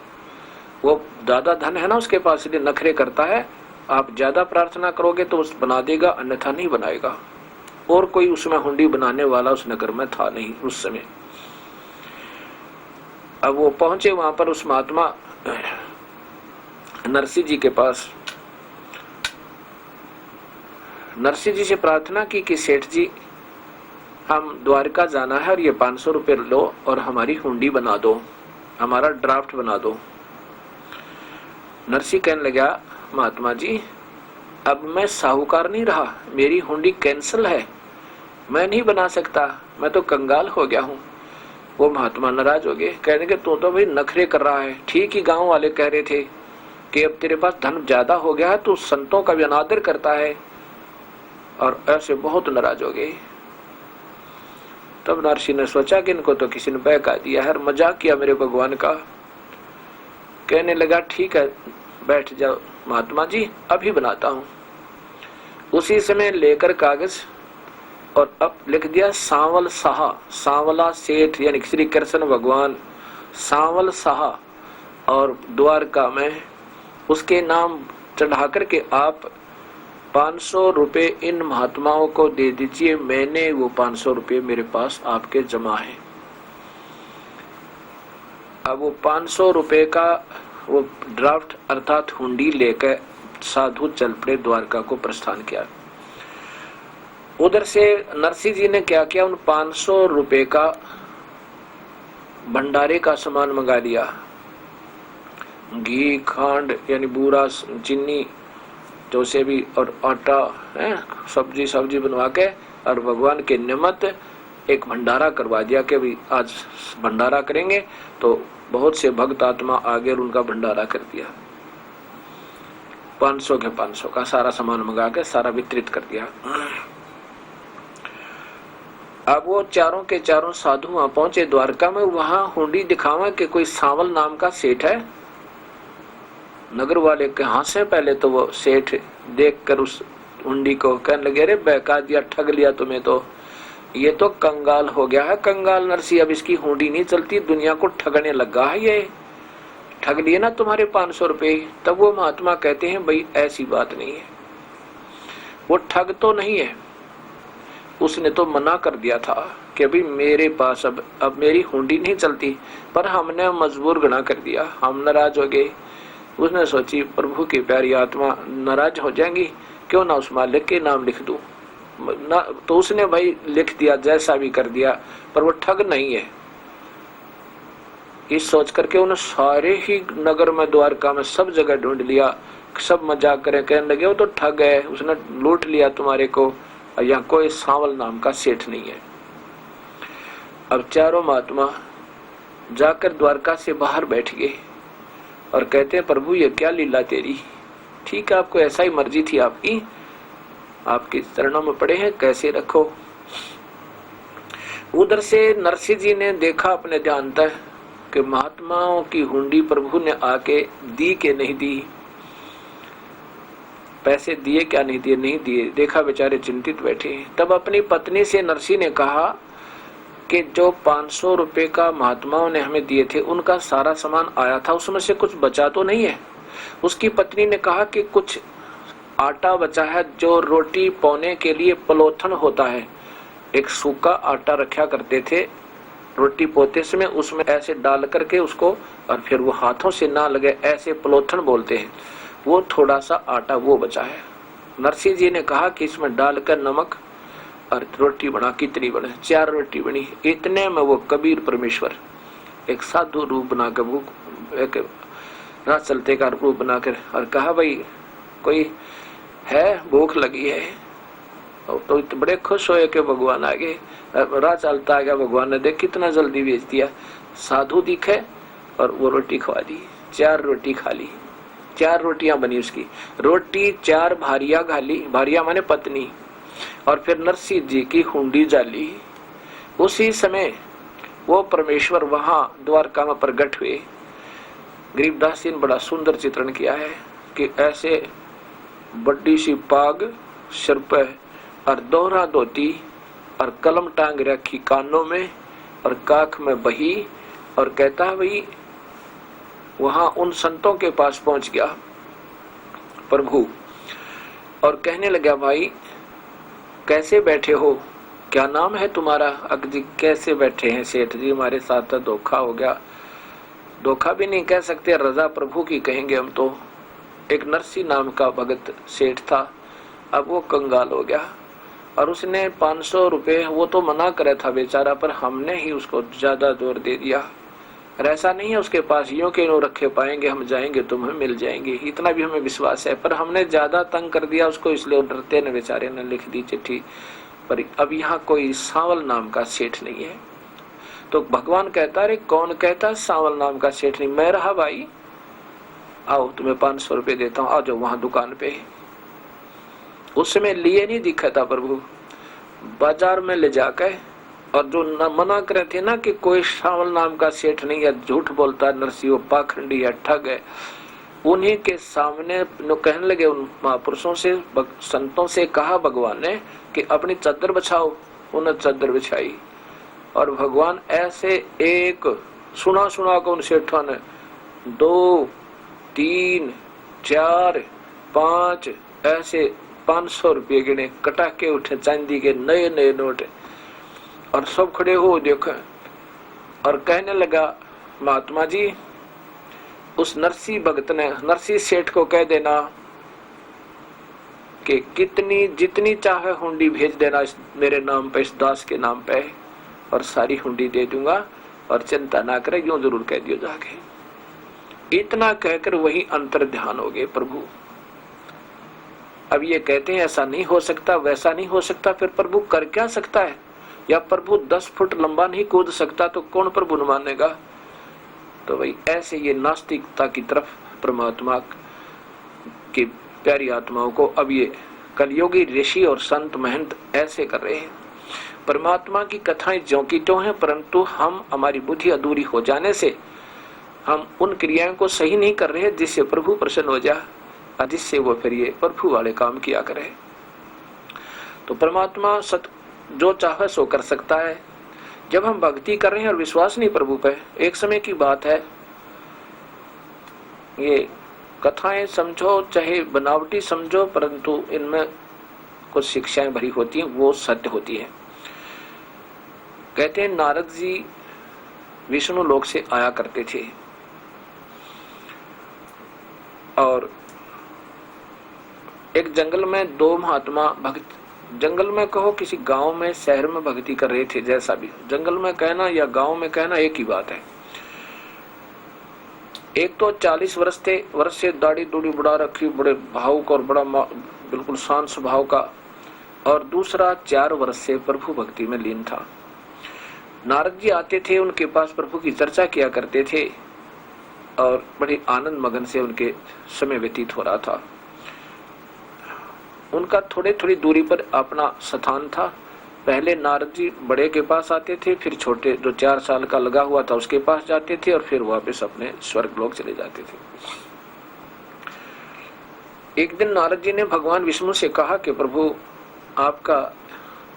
वो ज्यादा धन है ना उसके पास, इसलिए नखरे करता है। आप ज्यादा प्रार्थना करोगे तो उस बना देगा, अन्यथा नहीं बनाएगा। और कोई उसमें हुंडी बनाने वाला उस नगर में था नहीं उस समय। अब वो पहुंचे वहां पर उस महात्मा नरसिंह जी के पास। नरसिंह जी से प्रार्थना की कि सेठ जी, हम द्वारका जाना है और ये 500 रुपये लो और हमारी हुंडी बना दो, हमारा ड्राफ्ट बना दो। नरसिंह कहने लगा, महात्मा जी अब मैं साहूकार नहीं रहा, मेरी हुंडी कैंसिल है, मैं नहीं बना सकता, मैं तो कंगाल हो गया हूँ। वो महात्मा नाराज हो गए, कहने के तू तो भाई नखरे कर रहा है। ठीक ही गांव वाले कह रहे थे कि अब तेरे पास धन ज्यादा हो गया है, तू संतों का भी अनादर करता है। और ऐसे बहुत नाराज हो गए। तब नरसिंह ने सोचा कि इनको तो किसी ने बहका दिया है, मजाक किया मेरे भगवान का। कहने लगा, ठीक है बैठ जाओ महात्मा जी, अभी बनाता हूँ। उसी समय लेकर कागज और अब लिख दिया सांवल साहा, सांवला सेठ यानी श्री कृष्ण भगवान सांवल साहा, और द्वारका में उसके नाम चढ़ा करके आप 500 रुपये इन महात्माओं को दे दीजिए, मैंने वो 500 रुपये मेरे पास आपके जमा है। अब वो 500 रुपये का वो ड्राफ्ट अर्थात हुंडी लेकर साधु चल पड़े, द्वारका को प्रस्थान किया। उधर से नरसिंह जी ने क्या किया, उन 500 रुपये का भंडारे का सामान मंगा लिया, घी, खांड यानी बूरा, चीनी, जोसेबी और आटा है, सब्जी बनवा के और भगवान के निमित्त एक भंडारा करवा दिया कि भाई आज भंडारा करेंगे। तो बहुत से भक्त आत्मा आगे और उनका भंडारा कर दिया। 500 के 500 का सारा सामान मंगा के सारा वितरित कर दिया। अब वो चारों के चारों साधु वहां पहुंचे द्वारका में। वहां हुंडी दिखावा कि कोई सांवल नाम का सेठ है। नगर वाले कहाँ से, पहले तो वो सेठ देखकर उस हुंडी को कहने लगे, अरे बहका दिया, ठग लिया तुम्हें, तो ये तो कंगाल हो गया है, कंगाल नरसिंह, अब इसकी हुंडी नहीं चलती, दुनिया को ठगने लगा है, ये ठग लिए ना तुम्हारे 500 रुपये। तब वो महात्मा कहते हैं, भाई ऐसी बात नहीं है, वो ठग तो नहीं है, उसने तो मना कर दिया था कि भाई मेरे पास अब मेरी हुंडी नहीं चलती, पर हमने मजबूर गना कर दिया, हम नाराज हो गए। उसने सोची प्रभु की प्यारी आत्मा नाराज हो जाएंगी, क्यों ना उस मालिक के नाम लिख दूं ना। तो उसने भाई लिख दिया, जैसा भी कर दिया, पर वो ठग नहीं है। इस सोच करके उन्हें सारे ही नगर में, द्वारका में सब जगह ढूंढ लिया। सब मजाक करें, कहने लगे वो तो ठग है, उसने लूट लिया तुम्हारे को, यहाँ कोई सांवल नाम का सेठ नहीं है। अब चारों महात्मा जाकर द्वारका से बाहर बैठ गए और कहते हैं, प्रभु ये क्या लीला तेरी, ठीक है आपको ऐसा ही मर्जी थी आपकी, आपके चरणों में पड़े हैं, कैसे रखो। उधर से नरसिंह जी ने देखा अपने ध्यान तक कि महात्माओं की हुंडी प्रभु ने आके दी के नहीं दी, पैसे दिए क्या नहीं दिए, नहीं दिए, देखा बेचारे चिंतित बैठे। तब अपनी पत्नी से नरसिंह ने कहा कि जो 500 रुपये का महात्माओं ने हमें दिए थे उनका सारा सामान आया था, उसमें से कुछ बचा तो नहीं है। उसकी पत्नी ने कहा कि कुछ आटा बचा है, जो रोटी पौने के लिए पलोथन होता है, एक सूखा आटा रखा करते थे रोटी पोते समय, उसमें ऐसे डाल करके उसको, और फिर वो हाथों से ना लगे, ऐसे पलोथन बोलते हैं, वो थोड़ा सा आटा वो बचा है। नरसिंह जी ने कहा कि इसमें डालकर नमक और रोटी बना, कितनी बने, 4 रोटी बनी। इतने में वो कबीर परमेश्वर एक साधु रूप बनाकर, वो एक राह चलते का रूप बनाकर, और कहा भाई कोई है, भूख लगी है। तो बड़े खुश हुए कि भगवान आ गए, राह चलता आ गया, भगवान ने देख कितना जल्दी भेज दिया, साधु दिखे और वो रोटी खवा दी, 4 रोटी खा ली, 4 रोटियां बनी उसकी, रोटी 4 भारिया घाली, भारिया माने पत्नी, और फिर नरसिंह जी की हुंडी जाली। उसी समय वो परमेश्वर वहां द्वारका में प्रकट हुए। गरीबदास जी ने बड़ा सुंदर चित्रण किया है कि ऐसे बड़ी सी पाग सिर पे और दोहरा धोती और कलम टांग रखी कानों में और काख में बही और कहता है भाई वहां उन संतों के पास पहुंच गया प्रभु और कहने लगा भाई कैसे बैठे हो, क्या नाम है तुम्हारा? जी कैसे बैठे हैं सेठ जी, हमारे साथ तो धोखा हो गया। धोखा भी नहीं कह सकते, रजा प्रभु की कहेंगे हम तो। एक नरसी नाम का भगत सेठ था, अब वो कंगाल हो गया और उसने 500 रुपये, वो तो मना करे था बेचारा, पर हमने ही उसको ज्यादा जोर दे दिया। और ऐसा नहीं है उसके पास यूं के यूं रखे पाएंगे, हम जाएंगे तुम्हें मिल जाएंगे, इतना भी हमें विश्वास है, पर हमने ज्यादा तंग कर दिया उसको, इसलिए डरते ने बेचारे ने लिख दी चिट्ठी। पर अब यहाँ कोई सांवल नाम का सेठ नहीं है। तो भगवान कहता अरे कौन कहता सांवल नाम का सेठ नहीं, मैं रहा भाई, आओ तुम्हें 500 रुपये देता हूँ, आ जाओ वहां दुकान पे। उस समय लिए नहीं दिखा था प्रभु, बाजार में ले जाकर, और जो न मना करे थे ना कि कोई सांवल नाम का सेठ नहीं है, झूठ बोलता है, नरसी वो पाखंडी है, ठग है, उन्हीं के सामने कहने लगे उन महापुरुषों से, संतों से कहा भगवान ने कि अपनी चादर बिछाओ। उन्हें चादर बिछाई और भगवान ऐसे एक सुना को उन सेठों ने 2, 3, 4, 5 ऐसे 500 रुपये गिने, कटाके उठे, चांदी के नए नए नोट, और सब खड़े हो देखे और कहने लगा महात्मा जी उस नरसी भगत ने, नरसी सेठ को कह देना कि कितनी जितनी चाहे हुंडी भेज देना इस मेरे नाम पे, इस दास के नाम पे, और सारी हुंडी दे दूंगा, और चिंता ना करे, यूं जरूर कह दियो जाके। इतना कहकर वही अंतर ध्यान हो गए प्रभु। अब ये कहते हैं ऐसा नहीं हो सकता, वैसा नहीं हो सकता, फिर प्रभु कर क्या सकता है? या प्रभु 10 फुट लंबा नहीं कूद सकता तो कौन प्रभु न मानेगा? तो भाई ऐसे ये नास्तिकता की तरफ परमात्मा की प्यारी आत्माओं को अब ये कलयुगी ऋषि और संत महंत ऐसे कर रहे हैं। परमात्मा की कथाएं ज्यों की त्यों हैं, परंतु हम हमारी बुद्धि अधूरी हो जाने से हम उन क्रियाओं को सही नहीं कर रहे जिससे प्रभु प्रसन्न हो जाए, और जिससे वो फिर ये प्रभु वाले काम किया करे। तो परमात्मा जो चाहे सो कर सकता है। जब हम भक्ति कर रहे हैं और विश्वास नहीं प्रभु पे, एक समय की बात है, ये कथाएं समझो चाहे बनावटी समझो, परंतु इनमें कुछ शिक्षाएं भरी होती हैं, वो सत्य होती है। कहते हैं नारद जी विष्णु लोक से आया करते थे और एक जंगल में 2 महात्मा भक्त, जंगल में कहो किसी गांव में शहर में भक्ति कर रहे थे, जैसा भी, जंगल में कहना या गांव में कहना एक ही बात है। एक तो 40 वर्ष से दाढ़ी दूढ़ी बुढ़ा रखी, बड़े भावुक और बड़ा बिल्कुल शांत स्वभाव का, और दूसरा 4 वर्ष से प्रभु भक्ति में लीन था। नारद जी आते थे, उनके पास प्रभु की चर्चा किया करते थे और बड़े आनंद मगन से उनके समय व्यतीत हो रहा था। उनका थोड़ी दूरी पर अपना स्थान था। पहले नारद जी बड़े के पास आते थे, फिर छोटे जो 4 साल का लगा हुआ था उसके पास जाते थे, और फिर वापस अपने स्वर्ग लोक चले जाते थे। एक दिन नारद जी ने भगवान विष्णु से कहा कि प्रभु आपका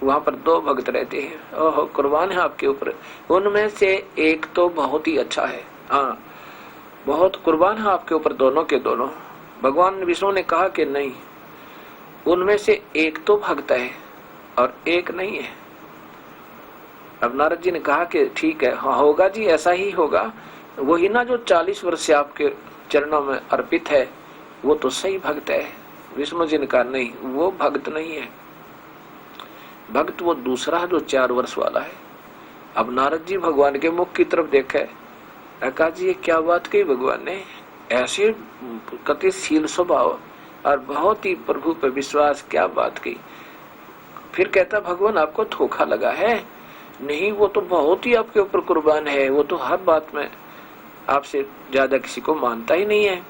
वहां पर 2 भक्त रहते हैं, ओहो कुर्बान है आपके ऊपर, उनमें से एक तो बहुत ही अच्छा है, हाँ बहुत कुर्बान है आपके ऊपर, दोनों के दोनों। भगवान विष्णु ने कहा कि नहीं, उनमें से एक तो भक्त है और एक नहीं है। अब नारद जी ने कहा कि ठीक है, हाँ होगा जी, ऐसा ही होगा, वही ना जो 40 वर्ष से आपके चरणों में अर्पित है, वो तो सही भक्त है। विष्णु जी ने कहा नहीं, वो भक्त नहीं है, भक्त वो दूसरा जो 4 वर्ष वाला है। अब नारद जी भगवान के मुख की तरफ देखे, कहा जी ये क्या बात कही भगवान ने, ऐसे गतिशील स्वभाव और बहुत ही प्रभु पे विश्वास, क्या बात की। फिर कहता भगवान आपको धोखा लगा है, नहीं वो तो बहुत ही आपके ऊपर कुर्बान है, वो तो हर बात में आपसे ज्यादा किसी को मानता ही नहीं है।